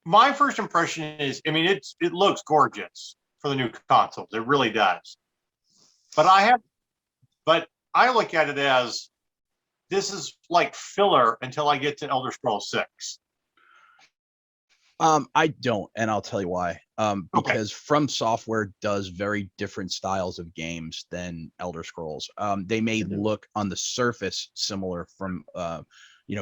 My first impression is, I mean, it looks gorgeous for the new consoles. It really does. But I look at it as this is like filler until I get to Elder Scrolls 6. I don't, and I'll tell you why. Because From Software does very different styles of games than Elder Scrolls. They may look on the surface similar from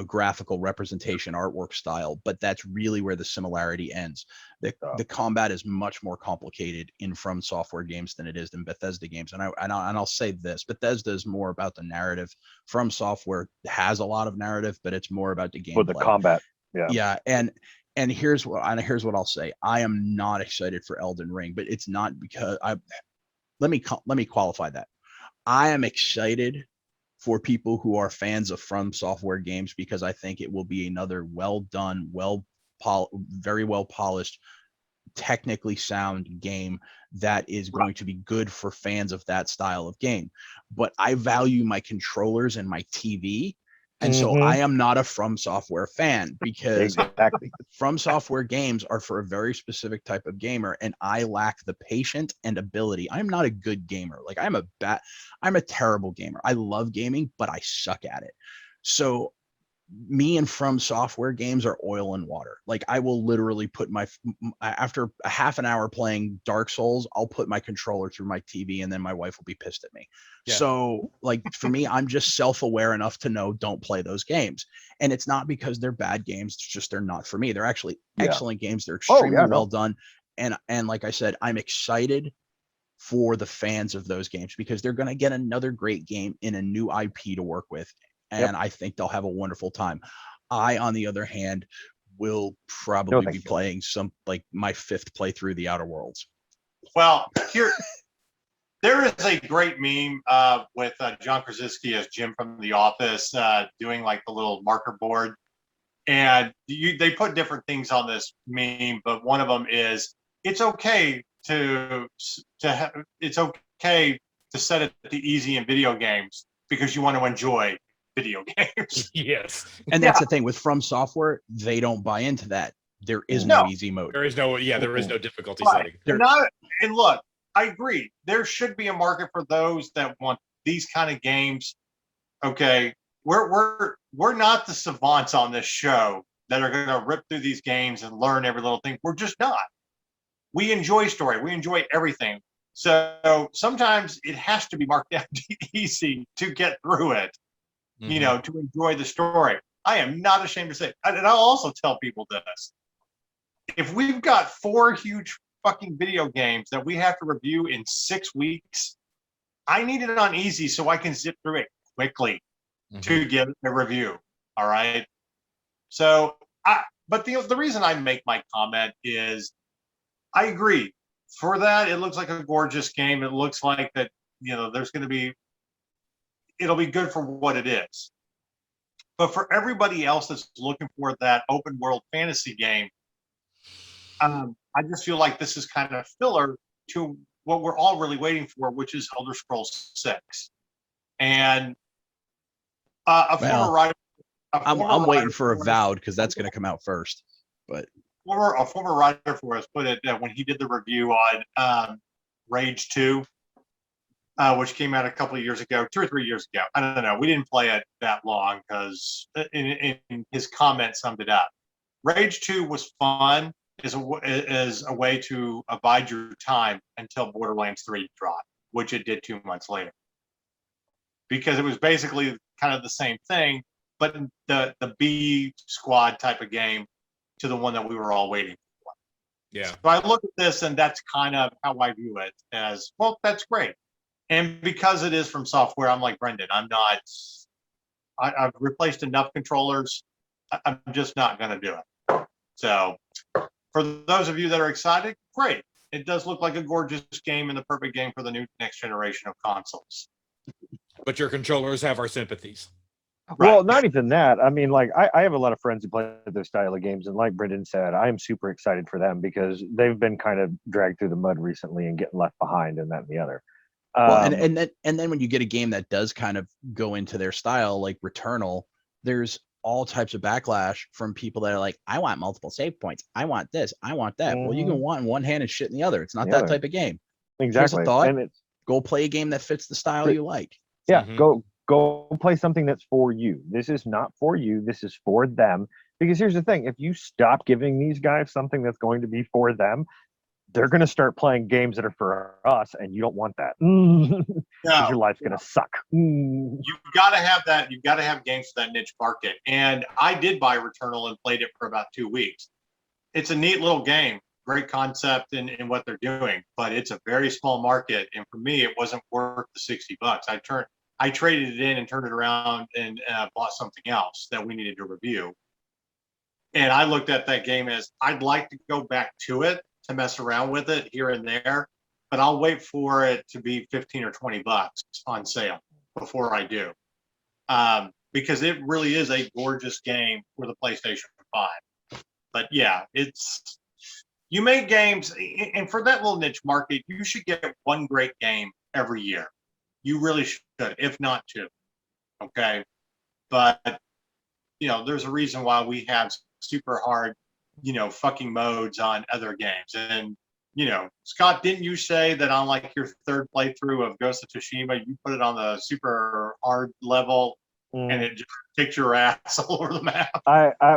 graphical representation, artwork style, but that's really where the similarity ends. The combat is much more complicated in From Software games than it is in Bethesda games. And I'll say this: Bethesda is more about the narrative. From Software has a lot of narrative, but it's more about the gameplay. With the combat. Yeah. And here's what I'll say. I am not excited for Elden Ring, but it's not because let me qualify that. I am excited for people who are fans of From Software games because I think it will be another well done, very well polished, technically sound game that is going to be good for fans of that style of game. But I value my controllers and my TV. And so I am not a From Software fan because exactly. From Software games are for a very specific type of gamer, and I lack the patience and ability. I'm not a good gamer. Like I'm a terrible gamer. I love gaming, but I suck at it. So me and From Software games are oil and water. Like I will literally put after a half an hour playing Dark Souls, I'll put my controller through my TV and then my wife will be pissed at me. Yeah. So like for me, I'm just self-aware enough to know don't play those games. And it's not because they're bad games. It's just, they're not for me. They're actually excellent games. They're extremely well done. And like I said, I'm excited for the fans of those games because they're going to get another great game in a new IP to work with. And I think they'll have a wonderful time. I, on the other hand, will probably be playing my 5th playthrough The Outer Worlds. Well, there is a great meme with John Krasinski as Jim from The Office doing like the little marker board. And they put different things on this meme, but one of them is it's okay to set it to easy in video games because you want to enjoy video games. Yes. And that's the thing with From Software, they don't buy into that. There is no easy mode. There is no difficulty setting. And look, I agree. There should be a market for those that want these kind of games. Okay. We're not the savants on this show that are going to rip through these games and learn every little thing. We're just not. We enjoy story. We enjoy everything. So sometimes it has to be marked down easy to get through it. To enjoy the story. I am not ashamed to say, and I'll also tell people this. If we've got 4 huge fucking video games that we have to review in 6 weeks, I need it on easy so I can zip through it quickly to give a review. All right. So, but the reason I make my comment is I agree. For that, it looks like a gorgeous game. It looks like that, there's going to be, it'll be good for what it is. But for everybody else that's looking for that open world fantasy game, I just feel like this is kind of filler to what we're all really waiting for, which is Elder Scrolls 6. And former writer. I'm waiting for Avowed because that's going to come out first. But a former writer for us put it when he did the review on Rage 2. Which came out a couple of years ago, 2 or 3 years ago. I don't know. We didn't play it that long because in his comment summed it up. Rage 2 was fun as a way to abide your time until Borderlands 3 dropped, which it did 2 months later. Because it was basically kind of the same thing, but the B squad type of game to the one that we were all waiting for. Yeah. So I look at this and that's kind of how I view it as, well, that's great. And because it is From Software, I'm like Brendan. I've replaced enough controllers. I'm just not going to do it. So for those of you that are excited, great. It does look like a gorgeous game and the perfect game for the new next generation of consoles. But your controllers have our sympathies. Well, Right. not even that. I mean, like, I have a lot of friends who play this style of games, and like Brendan said, I am super excited for them because they've been kind of dragged through the mud recently and getting left behind and that and the other. Well, and then when you get a game that does kind of go into their style, like Returnal, there's all types of backlash from people that are like, I want multiple save points. I want this. I want that. Well, you can want in one hand and shit in the other. It's not that type of game. Exactly. Here's a thought. And Go play a game that fits the style you like. Yeah, go play something that's for you. This is not for you. This is for them. Because here's the thing. If you stop giving these guys something that's going to be for them, they're going to start playing games that are for us, and you don't want that. 'Cause No, your life's going to suck. you've got to have that. You've got to have games for that niche market. And I did buy Returnal and played it for about 2 weeks. It's a neat little game, great concept in what they're doing, but it's a very small market. And for me, it wasn't worth the $60. I traded it in and turned it around and bought something else that we needed to review. And I looked at that game as I'd like to go back to it to mess around with it here and there, but I'll wait for it to be 15 or 20 bucks on sale before I do. Because it really is a gorgeous game for the PlayStation 5. But yeah, you make games, and for that little niche market, you should get one great game every year. You really should, if not two. Okay. But, there's a reason why we have super hard, fucking modes on other games. And, Scott, didn't you say that on like your third playthrough of Ghost of Tsushima, you put it on the super hard level and it just kicked your ass all over the map?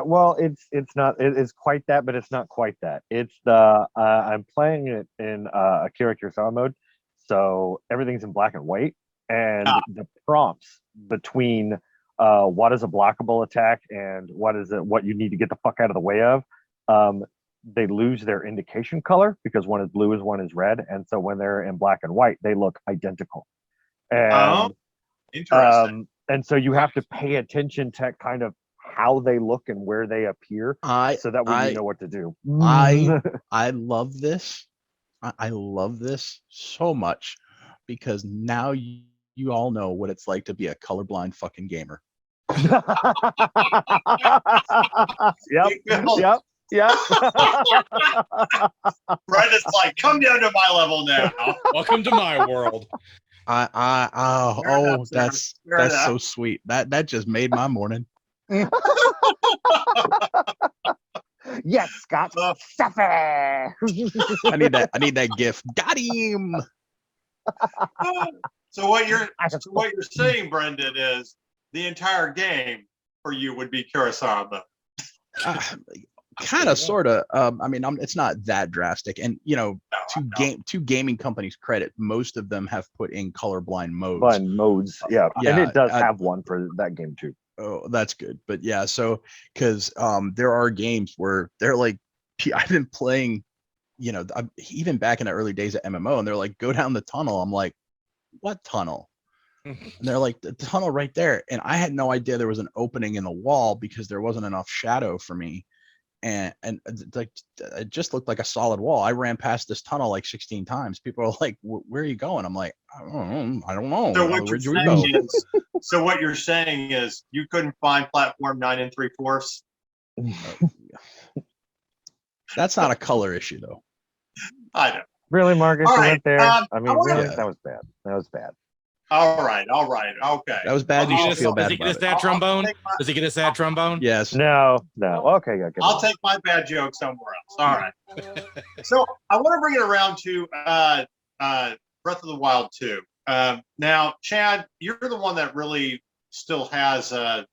Well, it's quite that, but it's not quite that. It's I'm playing it in Akira Kurosawa mode, so everything's in black and white, and the prompts between what is a blockable attack and what you need to get the fuck out of the way of, they lose their indication color because one is blue and one is red, and so when they're in black and white, they look identical. And interesting. And so you have to pay attention to kind of how they look and where they appear, so that way you know what to do. I love this. I love this so much because now you all know what it's like to be a colorblind fucking gamer. Yep. Brenda's like, come down to my level now. Welcome to my world. That's so sweet. That just made my morning. Yes, Scott. Stuff it. I need that gif. Got him. So what you're saying, Brendan, is the entire game for you would be Kurosawa. Kind of, sort of. It's not that drastic, and to gaming companies' credit, most of them have put in colorblind modes. Yeah, and it does have one for that game too. Oh, that's good. But yeah, so because there are games where they're like, I've been playing, even back in the early days of MMO, and they're like, go down the tunnel. I'm like, what tunnel? And they're like, the tunnel right there, and I had no idea there was an opening in the wall because there wasn't enough shadow for me. And like it just looked like a solid wall. I ran past this tunnel like 16 times. People are like, "Where are you going?" I'm like, "I don't know." So what you're saying is you couldn't find platform 9 3/4. That's not a color issue, though. I know. Really, Marcus, you went there. That was bad. That was bad. All right. Okay. That was bad. You should feel bad. Does he get a sad trombone? Does he get a sad trombone? Yes. No. Okay. I'll take my bad joke somewhere else. All right. So I want to bring it around to Breath of the Wild 2. Now, Chad, you're the one that really still has the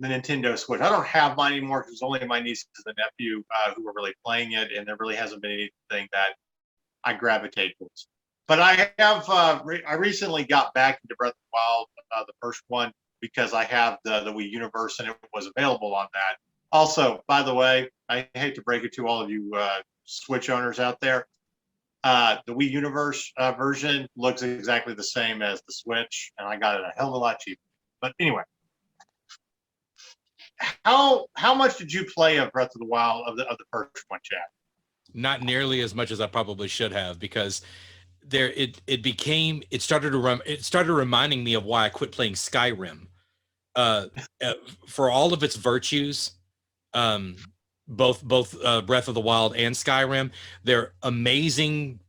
Nintendo Switch. I don't have mine anymore because only my nieces and nephew who are really playing it, and there really hasn't been anything that I gravitate towards. But I have. I recently got back into Breath of the Wild, the first one, because I have the Wii Universe and it was available on that. Also, by the way, I hate to break it to all of you Switch owners out there, the Wii Universe version looks exactly the same as the Switch, and I got it a hell of a lot cheaper. But anyway, how much did you play of Breath of the Wild of the first one, Chad? Not nearly as much as I probably should have, because it started reminding me of why I quit playing Skyrim. For all of its virtues, both Breath of the Wild and Skyrim, they're amazing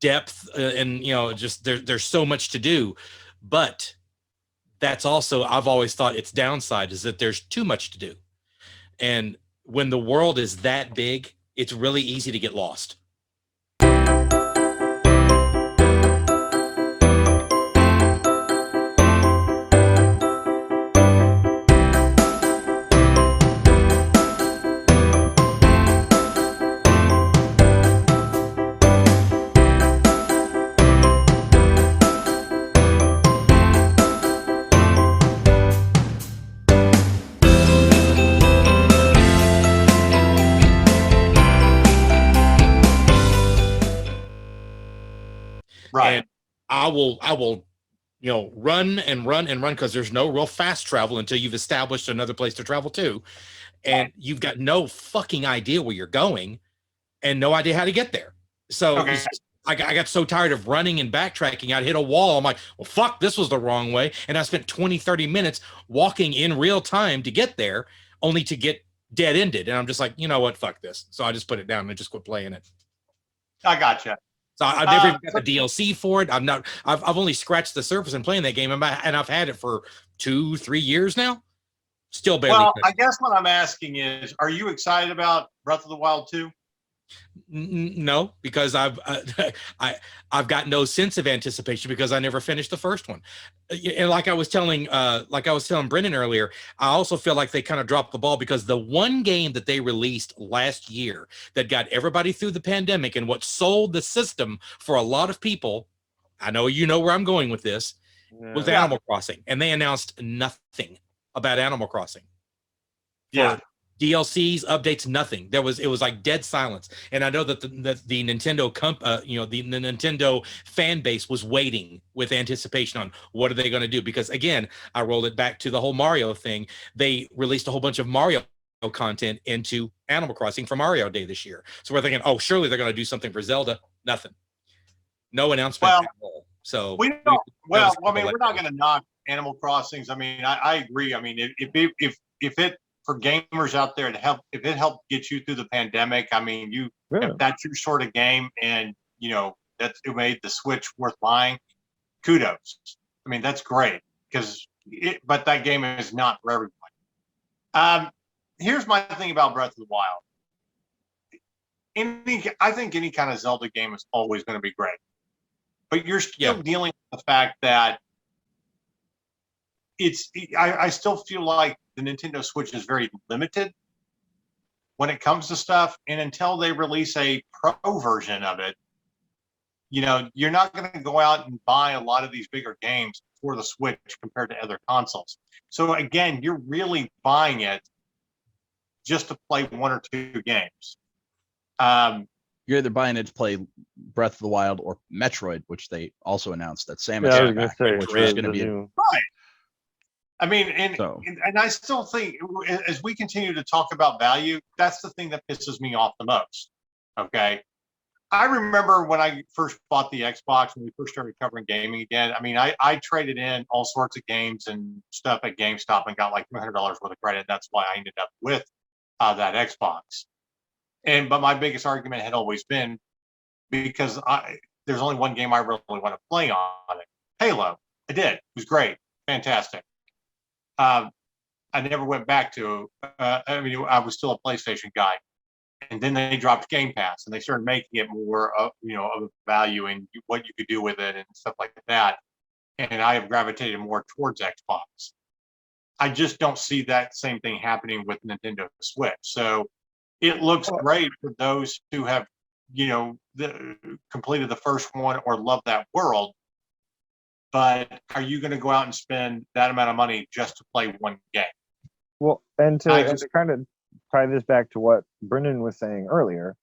depth, and just there's so much to do. But that's also, I've always thought its downside is that there's too much to do, and when the world is that big, it's really easy to get lost. I will, run and run and run because there's no real fast travel until you've established another place to travel to, and you've got no fucking idea where you're going, and no idea how to get there. So Okay. I got so tired of running and backtracking, I'd hit a wall. I'm like, well, fuck, this was the wrong way. And I spent 20, 30 minutes walking in real time to get there, only to get dead ended. And I'm just like, you know what? Fuck this. So I just put it down and just quit playing it. I gotcha. So I've never even got the DLC for it. I've only scratched the surface in playing that game, and I've had it for 2-3 years now. Still barely. Well, I guess what I'm asking is, are you excited about Breath of the Wild 2? No, because I've got no sense of anticipation because I never finished the first one. And like I was telling Brendan earlier, I also feel like they kind of dropped the ball because the one game that they released last year that got everybody through the pandemic and what sold the system for a lot of people, I know you know where I'm going with this, was Animal Crossing, and they announced nothing about Animal Crossing. Yeah. DLCs, updates, nothing. It was like dead silence. And I know that the Nintendo the Nintendo fan base was waiting with anticipation on what are they going to do, because again, I rolled it back to the whole Mario thing. They released a whole bunch of Mario content into Animal Crossing for Mario Day this year. So we're thinking, oh, surely they're going to do something for Zelda. Nothing. No announcement at all. So we're not going to knock Animal Crossings. I mean, I agree. I mean, if it for gamers out there if it helped get you through the pandemic, I mean, if that's your sort of game, and it made the Switch worth buying, kudos. I mean, that's great but that game is not for everybody. Here's my thing about Breath of the Wild. I think any kind of Zelda game is always going to be great, but you're still dealing with the fact that I still feel like the Nintendo Switch is very limited when it comes to stuff, and until they release a pro version of it, you're not going to go out and buy a lot of these bigger games for the Switch compared to other consoles. So again, you're really buying it just to play one or two games. You're either buying it to play Breath of the Wild or Metroid, which they also announced that Samus which is going to be right. I mean, and I still think as we continue to talk about value, that's the thing that pisses me off the most. Okay. I remember when I first bought the Xbox, when we first started covering gaming again, I mean, I traded in all sorts of games and stuff at GameStop and got like $200 worth of credit. That's why I ended up with that Xbox. But my biggest argument had always been because there's only one game I really want to play on it. Halo. I did. It was great. Fantastic. I never went back to, I mean, I was still a PlayStation guy. And then they dropped Game Pass and they started making it more of a value and what you could do with it and stuff like that. And I have gravitated more towards Xbox. I just don't see that same thing happening with Nintendo Switch. So it looks great for those who have, completed the first one or love that world. But are you going to go out and spend that amount of money just to play one game? Well, and to kind of tie this back to what Brendan was saying earlier,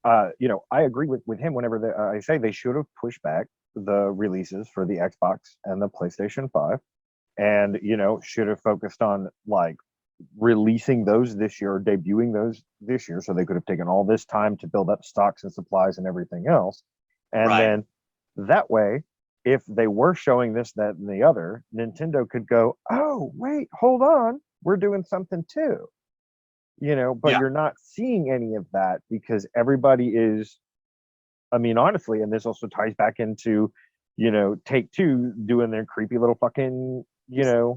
I agree with him whenever I say they should have pushed back the releases for the Xbox and the PlayStation 5 and, should have focused on like releasing those this year or debuting those this year so they could have taken all this time to build up stocks and supplies and everything else. And then that way, if they were showing this, that, and the other, Nintendo could go, oh, wait, hold on. We're doing something too. But you're not seeing any of that because everybody is, I mean, honestly, and this also ties back into, Take-Two doing their creepy little fucking, their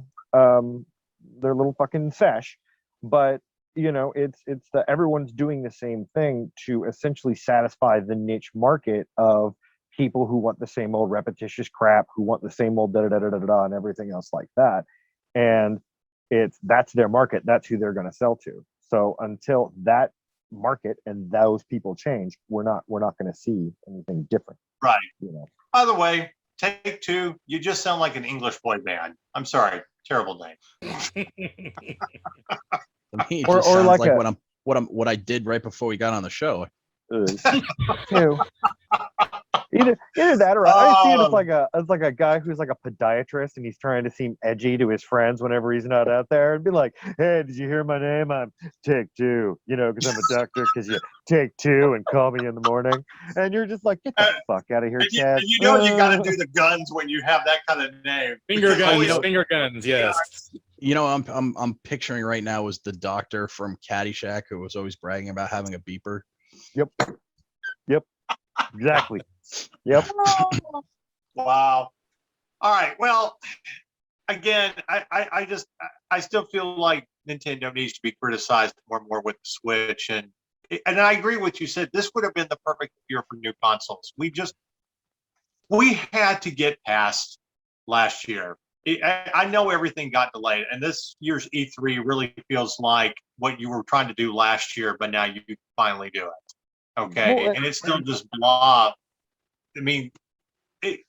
little fucking sesh. But, it's the everyone's doing the same thing to essentially satisfy the niche market of people who want the same old repetitious crap, who want the same old da-da-da-da-da-da and everything else like that. And that's their market. That's who they're going to sell to. So until that market and those people change, we're not going to see anything different. Right. By the way, Take-Two, you just sound like an English boy band. I'm sorry. Terrible name. To me, it just sounds like what I did right before we got on the show. Either that, or I see it Oh. as like a guy who's like a podiatrist and he's trying to seem edgy to his friends whenever he's not out there, and be like, "Hey, did you hear my name? I'm Take Two, you know, because I'm a doctor. Because you take two and call me in the morning." And you're just like, "Get the fuck out of here, And Chad." you know you got to do the guns when you have that kind of name. Finger Because guns, always- finger guns. Yes. You know, I'm picturing right now was the doctor from Caddyshack who was always bragging about having a beeper. Exactly. Yep. Wow. All right. Well, again, I still feel like Nintendo needs to be criticized more and more with the Switch, and I agree with you said this would have been the perfect year for new consoles. We had to get past last year. I know everything got delayed, and this year's E3 really feels like what you were trying to do last year, but now you finally do it. Okay, Well, and it's still just blah. I mean, it's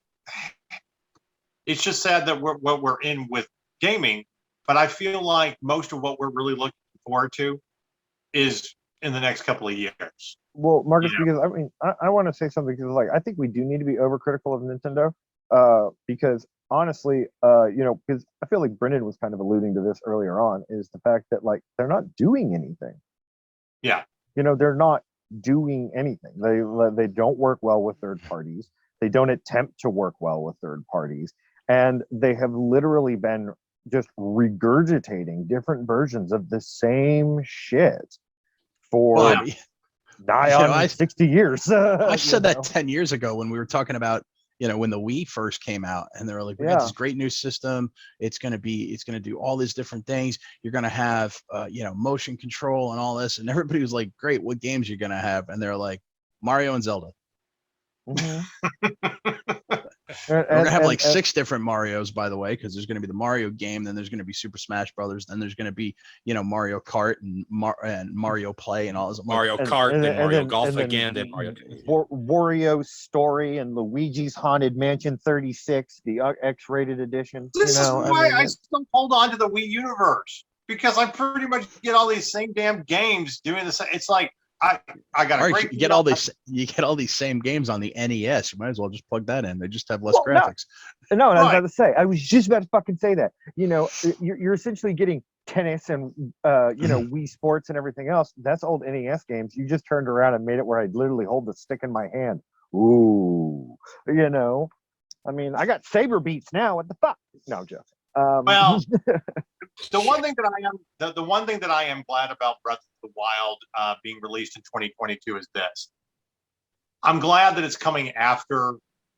just sad that what we're in with gaming, but I feel like most of what we're really looking forward to is in the next couple of years. Well, Marcus, Yeah. because I mean, I want to say something because, like, I think we do need to be overcritical of Nintendo, because honestly, you know, because I feel like Brendan was kind of alluding to this earlier on, is the fact that like they're not doing anything. Yeah. You know, they're not doing anything. They don't work well with third parties. They don't attempt to work well with third parties, and they have literally been just regurgitating different versions of the same shit for Well, nigh you know, on 60 years. I you said know? that 10 years ago when we were talking about, you know, when the Wii first came out, and they were like, we got this great new system. It's going to do all these different things. You're going to have, you know, motion control and all this. And everybody was like, great, what games you're going to have? And they're like, Mario and Zelda. Mhm. We're going to have like 6 different Marios, by the way, because there's going to be the Mario game. Then there's going to be Super Smash Brothers. Then there's going to be, you know, Mario Kart and Mario Play and all this. Mario Kart, then Mario Golf again, then Mario. Wario Story and Luigi's Haunted Mansion 36, the X-rated edition. This you know, is why I mean, still hold on to the Wii universe, because I pretty much get all these same damn games doing the same. It's like I got a All right, great you get all these same games on the NES. You might as well just plug that in. They just have less Well, no. graphics. No, and I was Right. about to say, I was just about to fucking say that. You know, you're essentially getting tennis and you know, Wii Sports and everything else. That's old NES games. You just turned around and made it where I'd literally hold the stick in my hand. Ooh, you know, I mean, I got Saber Beats now. What the fuck? No, I'm joking. Well, the one thing that I am glad about Breath of the Wild being released in 2022 is this. I'm glad that it's coming after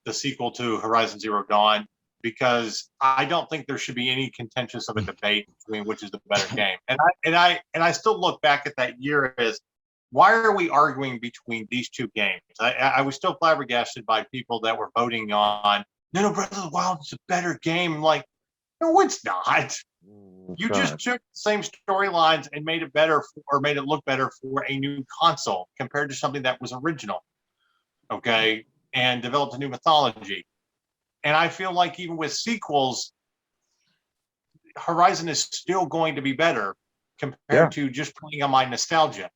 the sequel to Horizon Zero Dawn, because I don't think there should be any contentious of a debate between which is the better game. And I still look back at that year as, why are we arguing between these two games? I was still flabbergasted by people that were voting on, no, Breath of the Wild is a better game. I'm like, no, it's not. You just took the same storylines and made it better or made it look better for a new console compared to something that was original. Okay. And developed a new mythology. And I feel like even with sequels, Horizon is still going to be better compared to just playing on my nostalgia.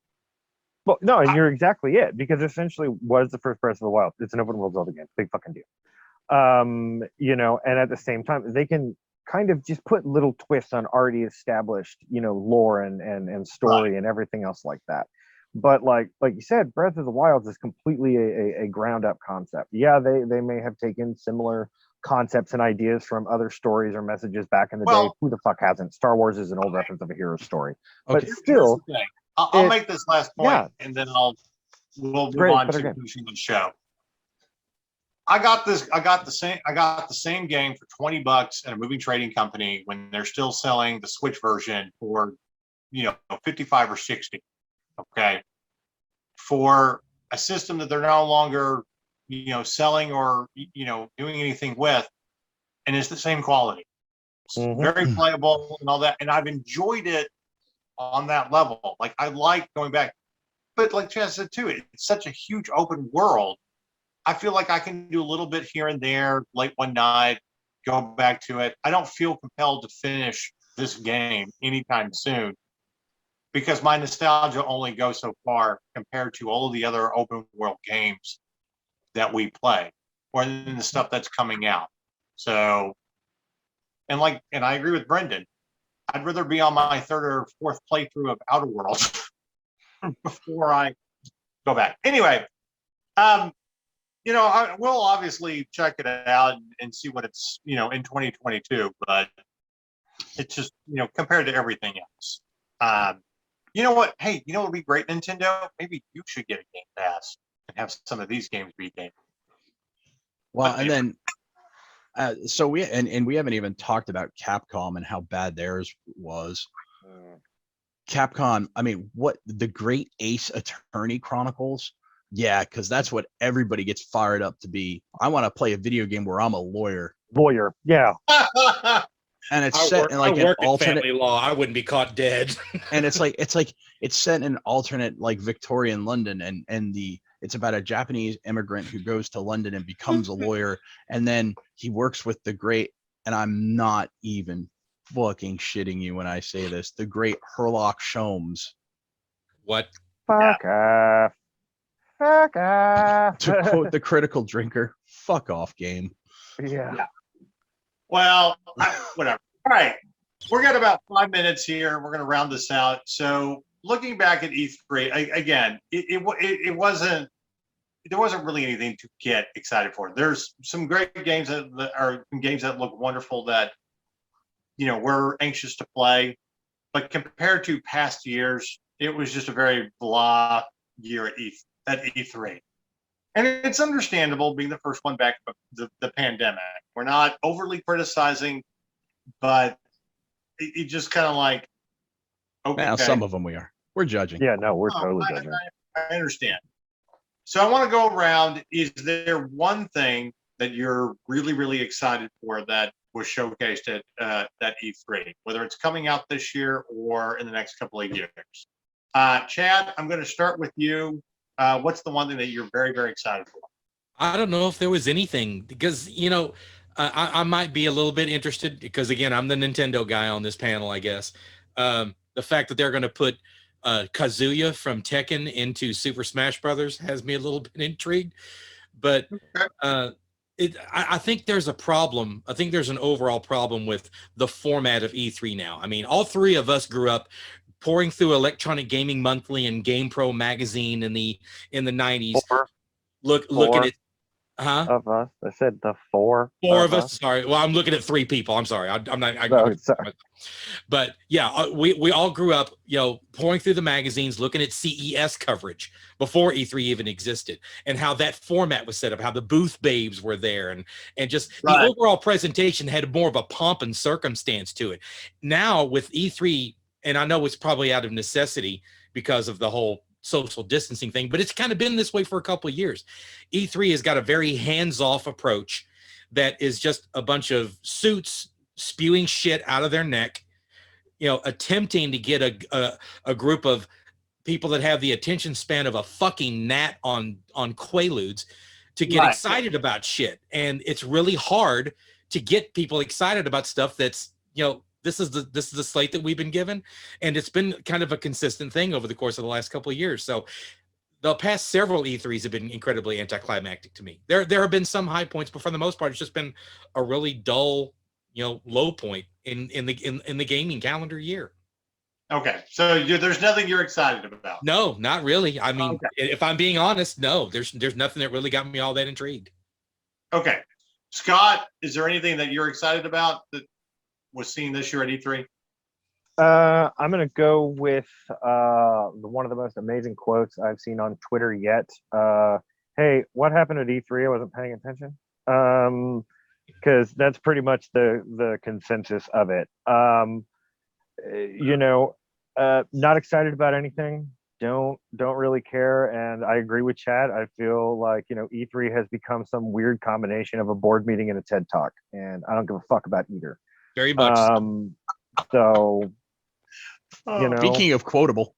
Well, no, and you're exactly it, because essentially, what is the first Breath of the Wild? It's an open world Zelda game. Big fucking deal. You know, and at the same time, they can kind of just put little twists on already established, you know, lore and story and everything else like that. But like you said, Breath of the Wild is completely a ground up concept. Yeah, they may have taken similar concepts and ideas from other stories or messages back in the day. Who the fuck hasn't? Star Wars is an old reference of a hero story. Okay. But still, I'll make this last point, and then we'll move on to finishing the show. I got the same game for $20 at a moving trading company when they're still selling the Switch version for, you know, 55 or 60. Okay. For a system that they're no longer, you know, selling or, you know, doing anything with, and it's the same quality. It's very playable and all that. And I've enjoyed it on that level. Like, I like going back, but like Chad said too, it's such a huge open world. I feel like I can do a little bit here and there, late one night, go back to it. I don't feel compelled to finish this game anytime soon, because my nostalgia only goes so far compared to all of the other open world games that we play. more than the stuff that's coming out. So, and I agree with Brendan. I'd rather be on my third or fourth playthrough of Outer Worlds before I go back. Anyway, we'll obviously check it out and see what it's, in 2022, but it's just, compared to everything else. You know what? Hey, what would be great, Nintendo? Maybe you should get a Game Pass and have some of these games be game. Well, and then, so we haven't even talked about Capcom and how bad theirs was. Capcom, I mean, what the Great Ace Attorney Chronicles? Yeah, because that's what everybody gets fired up to be. I want to play a video game where I'm a lawyer. Yeah. And it's set in like an alternate family law. I wouldn't be caught dead. And it's set in an alternate like Victorian London, and it's about a Japanese immigrant who goes to London and becomes a lawyer, and then he works with the great, and I'm not even fucking shitting you when I say this, the great Sherlock Sholmes. What? Fuck off. Fuck off. To quote the Critical Drinker, fuck off, game. Yeah. Well, whatever. All right. We're got about 5 minutes here. We're going to round this out. So looking back at E3, again, it wasn't, there wasn't really anything to get excited for. There's some great games that are games that look wonderful that, we're anxious to play. But compared to past years, it was just a very blah year at E3. And it's understandable being the first one back from the pandemic. We're not overly criticizing, but it just kind of like, okay. Now, some of them we are. We're judging. Yeah, no, we're totally judging. I understand. So I want to go around. Is there one thing that you're really, really excited for that was showcased at that E3, whether it's coming out this year or in the next couple of years? Chad, I'm going to start with you. What's the one thing that you're very, very excited for? I don't know if there was anything because, I might be a little bit interested because, again, I'm the Nintendo guy on this panel, I guess. The fact that they're going to put Kazuya from Tekken into Super Smash Brothers has me a little bit intrigued. But I think there's a problem. I think there's an overall problem with the format of E3 now. I mean, all three of us grew up pouring through Electronic Gaming Monthly and GamePro magazine in the 90s. Looking at of us. I said the four of us. Sorry. Well, I'm looking at three people. I'm sorry. I'm not. Sorry. But yeah, we all grew up, pouring through the magazines, looking at CES coverage before E3 even existed, and how that format was set up, how the booth babes were there, and just the overall presentation had more of a pomp and circumstance to it. Now with E3, and I know it's probably out of necessity because of the whole social distancing thing, but it's kind of been this way for a couple of years. E3 has got a very hands-off approach that is just a bunch of suits spewing shit out of their neck, attempting to get a group of people that have the attention span of a fucking gnat on Quaaludes to get excited about shit. And it's really hard to get people excited about stuff that's, this is the slate that we've been given, and it's been kind of a consistent thing over the course of the last couple of years. So the past several E3s have been incredibly anticlimactic to me. There have been some high points, but for the most part, it's just been a really dull, low point in the gaming calendar year. Okay, so there's nothing you're excited about? No, not really. I mean, if I'm being honest, no, there's nothing that really got me all that intrigued. Okay, Scott, is there anything that you're excited about that was seen this year at E3? I'm gonna go with one of the most amazing quotes I've seen on Twitter yet. Hey, what happened at E3? I wasn't paying attention. Because that's pretty much the consensus of it. Not excited about anything. Don't really care. And I agree with Chad. I feel like E3 has become some weird combination of a board meeting and a TED Talk, and I don't give a fuck about either. Very much. So, Speaking of quotable,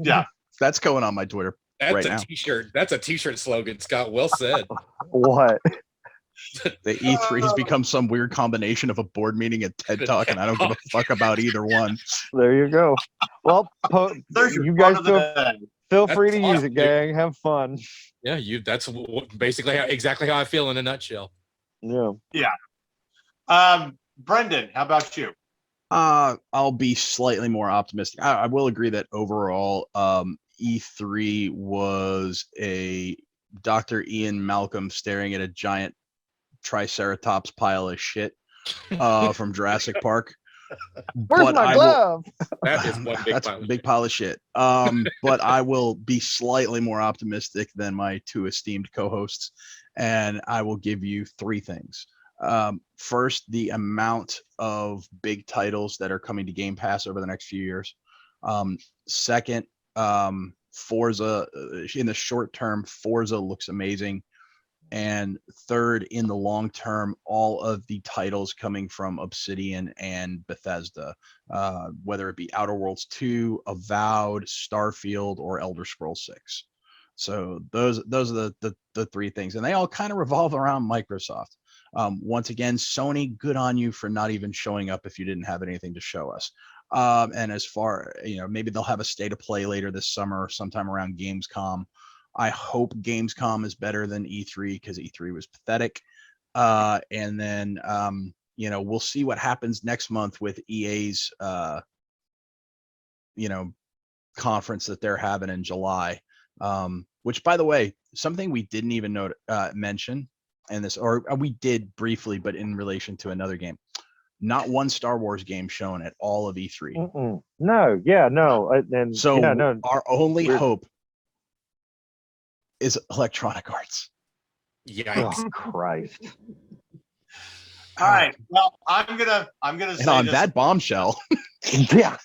yeah, that's going on my Twitter. That's a t-shirt. That's a t-shirt slogan, Scott. Well said. What? The E3 has become some weird combination of a board meeting and TED Talk, and I don't give a fuck about either one. There you go. Well, you guys Feel That's free to use awesome, it, dude. gang. Have fun. Yeah, that's basically exactly how I feel in a nutshell. Yeah. Brendan, how about you? I'll be slightly more optimistic. I will agree that overall, E3 was a Dr. Ian Malcolm staring at a giant Triceratops pile of shit from Jurassic Park. Where's my glove? That is one big that's pile a of big shit. pile of shit. But I will be slightly more optimistic than my two esteemed co-hosts, and I will give you three things. First, the amount of big titles that are coming to Game Pass over the next few years. Second, Forza, in the short term, Forza looks amazing. And third, in the long term, all of the titles coming from Obsidian and Bethesda, whether it be Outer Worlds 2, Avowed, Starfield, or Elder Scrolls 6. So those are the three things, and they all kind of revolve around Microsoft. Once again, Sony, good on you for not even showing up if you didn't have anything to show us. And as far, maybe they'll have a state of play later this summer or sometime around Gamescom. I hope Gamescom is better than E3 because E3 was pathetic. And then, we'll see what happens next month with EA's, conference that they're having in July. Which, by the way, something we didn't even mention, and this, or we did briefly, but in relation to another game. Not one Star Wars game shown at all of E3. No, and so yeah, no. Our only hope is Electronic Arts. Yikes! Oh, Christ! All right. Well, I'm gonna And say on this. that bombshell, Yeah.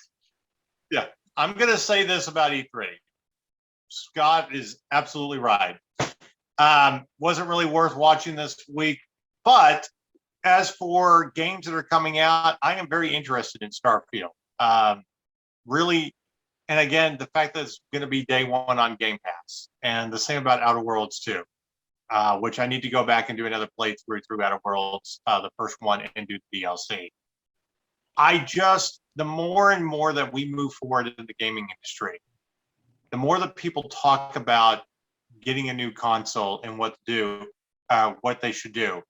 I'm gonna say this about E3. Scott is absolutely right. Wasn't really worth watching this week, but as for games that are coming out, I am very interested in Starfield. Really, and again, the fact that it's going to be day one on Game Pass, and the same about Outer Worlds too, which I need to go back and do another playthrough through Outer Worlds, the first one, and do the DLC. The more and more that we move forward in the gaming industry, the more that people talk about getting a new console and what to do, what they should do.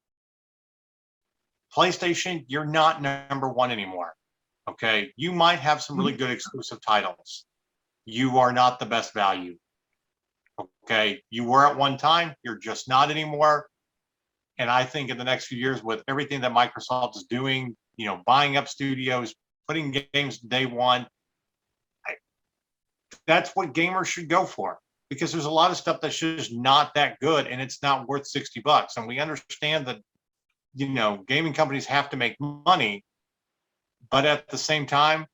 PlayStation, you're not number one anymore. Okay, you might have some really good exclusive titles. You are not the best value. Okay, you were at one time, you're just not anymore. And I think in the next few years, with everything that Microsoft is doing, buying up studios, putting games day one, that's what gamers should go for, because there's a lot of stuff that's just not that good and it's not worth $60. And we understand that, gaming companies have to make money, but at the same time,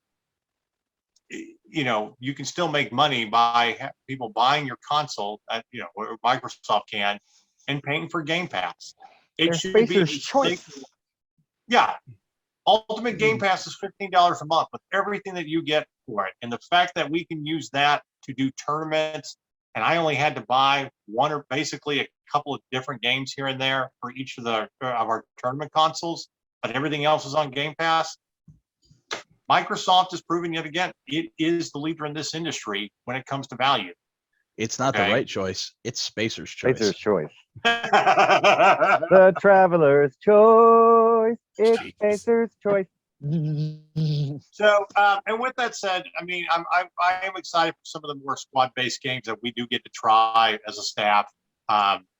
you can still make money by people buying your console, or Microsoft can, and paying for Game Pass. It should be Spacer's choice. Yeah. Ultimate Game Pass is $15 a month with everything that you get for it. And the fact that we can use that to do tournaments, and I only had to buy one or basically a couple of different games here and there for each of our tournament consoles, but everything else is on Game Pass. Microsoft has proven yet again, it is the leader in this industry when it comes to value. it's not the right choice. It's Spacer's choice. Spacer's choice. The traveler's choice. It's Jeez. Spacer's choice. So, and with that said, I mean, I am excited for some of the more squad-based games that we do get to try as a staff,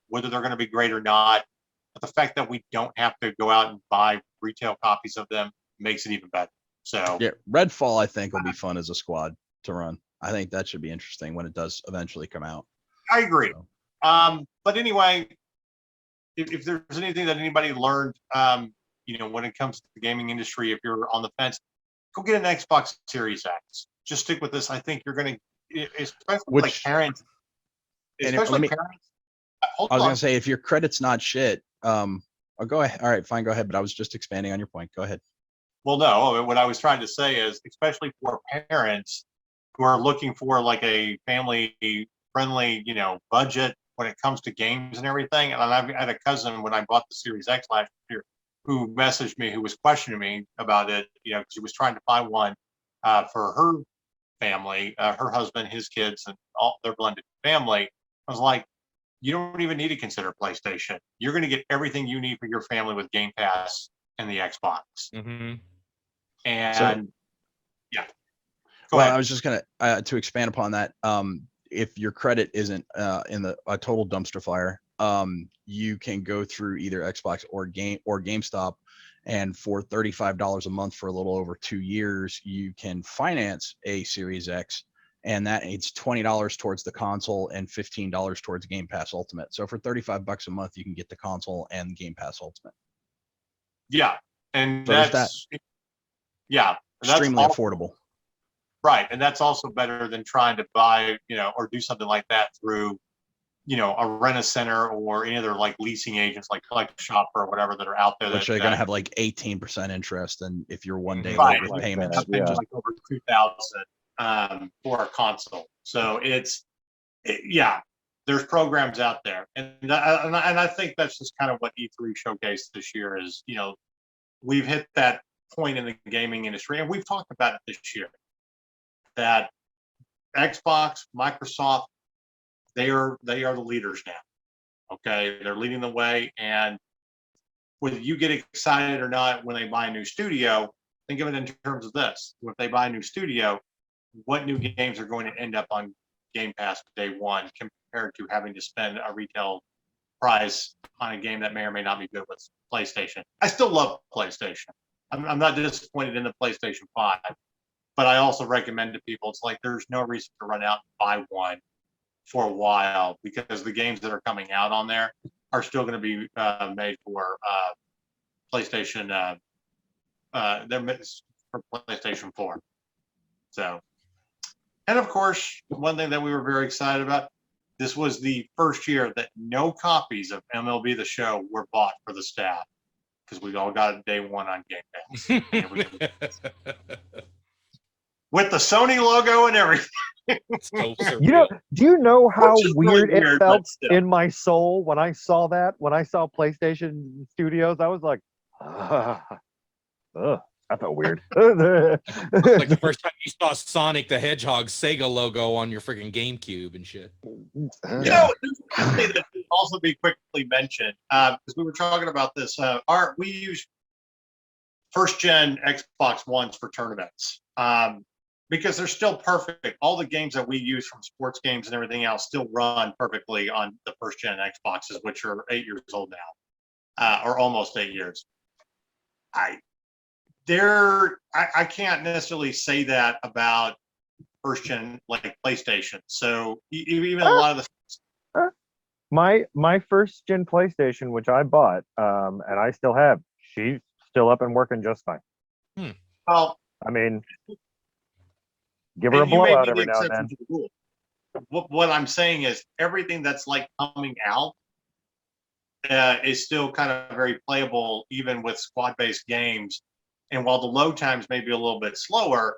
whether they're going to be great or not. But the fact that we don't have to go out and buy retail copies of them makes it even better. So, Yeah, Redfall, I think, will be fun as a squad to run. I think that should be interesting when it does eventually come out. I agree. So, But anyway, if there's anything that anybody learned, when it comes to the gaming industry, if you're on the fence, go get an Xbox Series X. Just stick with this. I think you're going to, especially like parents. Especially parents. I was going to say, if your credit's not shit, I'll go ahead. All right, fine, go ahead. But I was just expanding on your point. Go ahead. Well, no, what I was trying to say is, especially for parents who are looking for like a family-friendly, budget when it comes to games and everything. And I've had a cousin when I bought the Series X last year who messaged me, who was questioning me about it, because she was trying to find one for her family, her husband, his kids, and all their blended family. I was like, you don't even need to consider PlayStation. You're going to get everything you need for your family with Game Pass and the Xbox. Mm-hmm. And yeah. Go Well, ahead. I was just gonna to expand upon that. If your credit isn't in a total dumpster fire, you can go through either Xbox or GameStop, and for $35 a month for a little over 2 years, you can finance a Series X, and that it's $20 towards the console and $15 towards Game Pass Ultimate. So for $35 a month, you can get the console and Game Pass Ultimate. Yeah, and So there's that's yeah, that's Extremely all, affordable. right, and that's also better than trying to buy, or do something like that through, a rent-a-center or any other like leasing agents like Collect Shop or whatever that are out there. Which are going to have like 18% interest, and if you're one day Right. late with Like payments, that, yeah. like over 2,000 for a console. So yeah, there's programs out there, and I think that's just kind of what E3 showcased this year is, we've hit that point in the gaming industry, and we've talked about it this year, that Xbox, Microsoft, they are the leaders now. Okay, they're leading the way, and whether you get excited or not when they buy a new studio, think of it in terms of this: if they buy a new studio, what new games are going to end up on Game Pass day one compared to having to spend a retail price on a game that may or may not be good with PlayStation. I still love PlayStation. I'm not disappointed in the PlayStation 5, but I also recommend to people, it's like there's no reason to run out and buy one for a while, because the games that are coming out on there are still going to be made for PlayStation. They're made for PlayStation 4. So, and of course, one thing that we were very excited about, this was the first year that no copies of MLB The Show were bought for the staff, because we all got it day one on Game Pass. With the Sony logo and everything. So Do you know how Which is really weird it weird, but felt still. in my soul when I saw that? When I saw PlayStation Studios, I was like, that felt weird. like the first time you saw Sonic the Hedgehog Sega logo on your freaking GameCube and shit. Yeah. There's something that should also be quickly mentioned, because we were talking about this. We use first gen Xbox Ones for tournaments, because they're still perfect. All the games that we use from sports games and everything else still run perfectly on the first gen Xboxes, which are 8 years old now, or almost 8 years. I can't necessarily say that about first gen like PlayStation. So even a lot of the my first gen PlayStation, which I bought, and I still have, she's still up and working just fine. well, I mean, give her a and you may blowout be the every now and exception then. to the rule. What I'm saying is everything that's like coming out is still kind of very playable, even with squad-based games. And while the load times may be a little bit slower,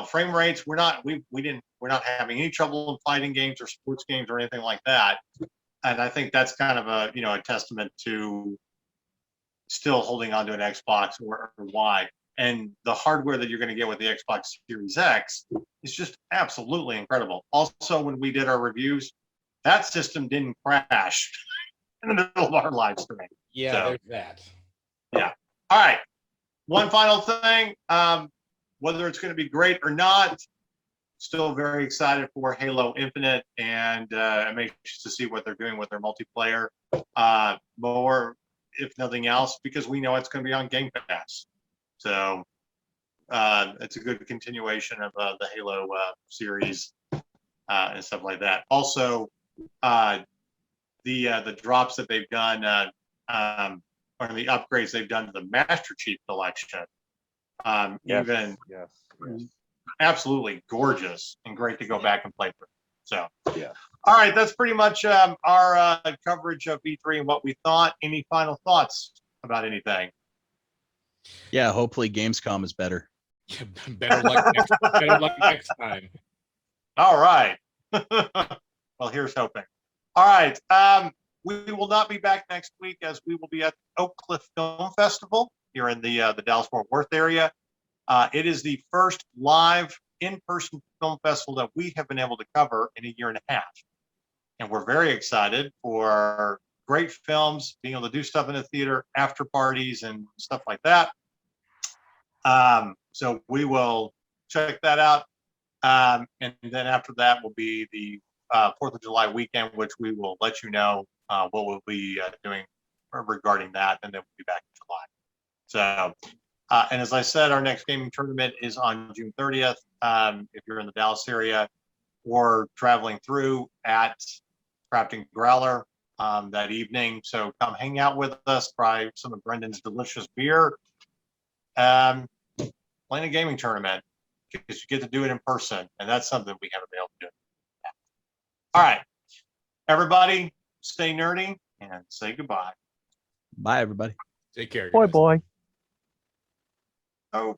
frame rates, we're not having any trouble in fighting games or sports games or anything like that. And I think that's kind of a testament to still holding on to an Xbox or Y. And the hardware that you're going to get with the Xbox Series X is just absolutely incredible. Also, when we did our reviews, that system didn't crash in the middle of our live stream. Yeah, So, there's that. yeah. All right. One final thing, whether it's going to be great or not, still very excited for Halo Infinite, and I'm anxious to see what they're doing with their multiplayer. More, if nothing else, because we know it's going to be on Game Pass. So it's a good continuation of the Halo series and stuff like that. Also, the drops that they've done, or the upgrades they've done to the Master Chief Collection, even Yes. absolutely gorgeous and great to go back and play through. So, Yeah. All right, that's pretty much our coverage of E3 and what we thought. Any final thoughts about anything? Yeah, hopefully Gamescom is better. Better luck next time. All right. Well, here's hoping. All right. We will not be back next week, as we will be at Oak Cliff Film Festival here in the Dallas-Fort Worth area. It is the first live in-person film festival that we have been able to cover in a year and a half. And we're very excited for great films, being able to do stuff in the theater, after parties and stuff like that. So we will check that out. And then after that will be the 4th of July weekend, which we will let you know what we'll be doing regarding that. And then we'll be back in July. So, and as I said, our next gaming tournament is on June 30th. If you're in the Dallas area or traveling through at Crafting Growler that evening. So come hang out with us, try some of Brendan's delicious beer. Playing a gaming tournament because you get to do it in person, and that's something we haven't been able to do. All right, everybody, stay nerdy and say goodbye. Bye, everybody. Take care. Boy, guys. boy. Oh.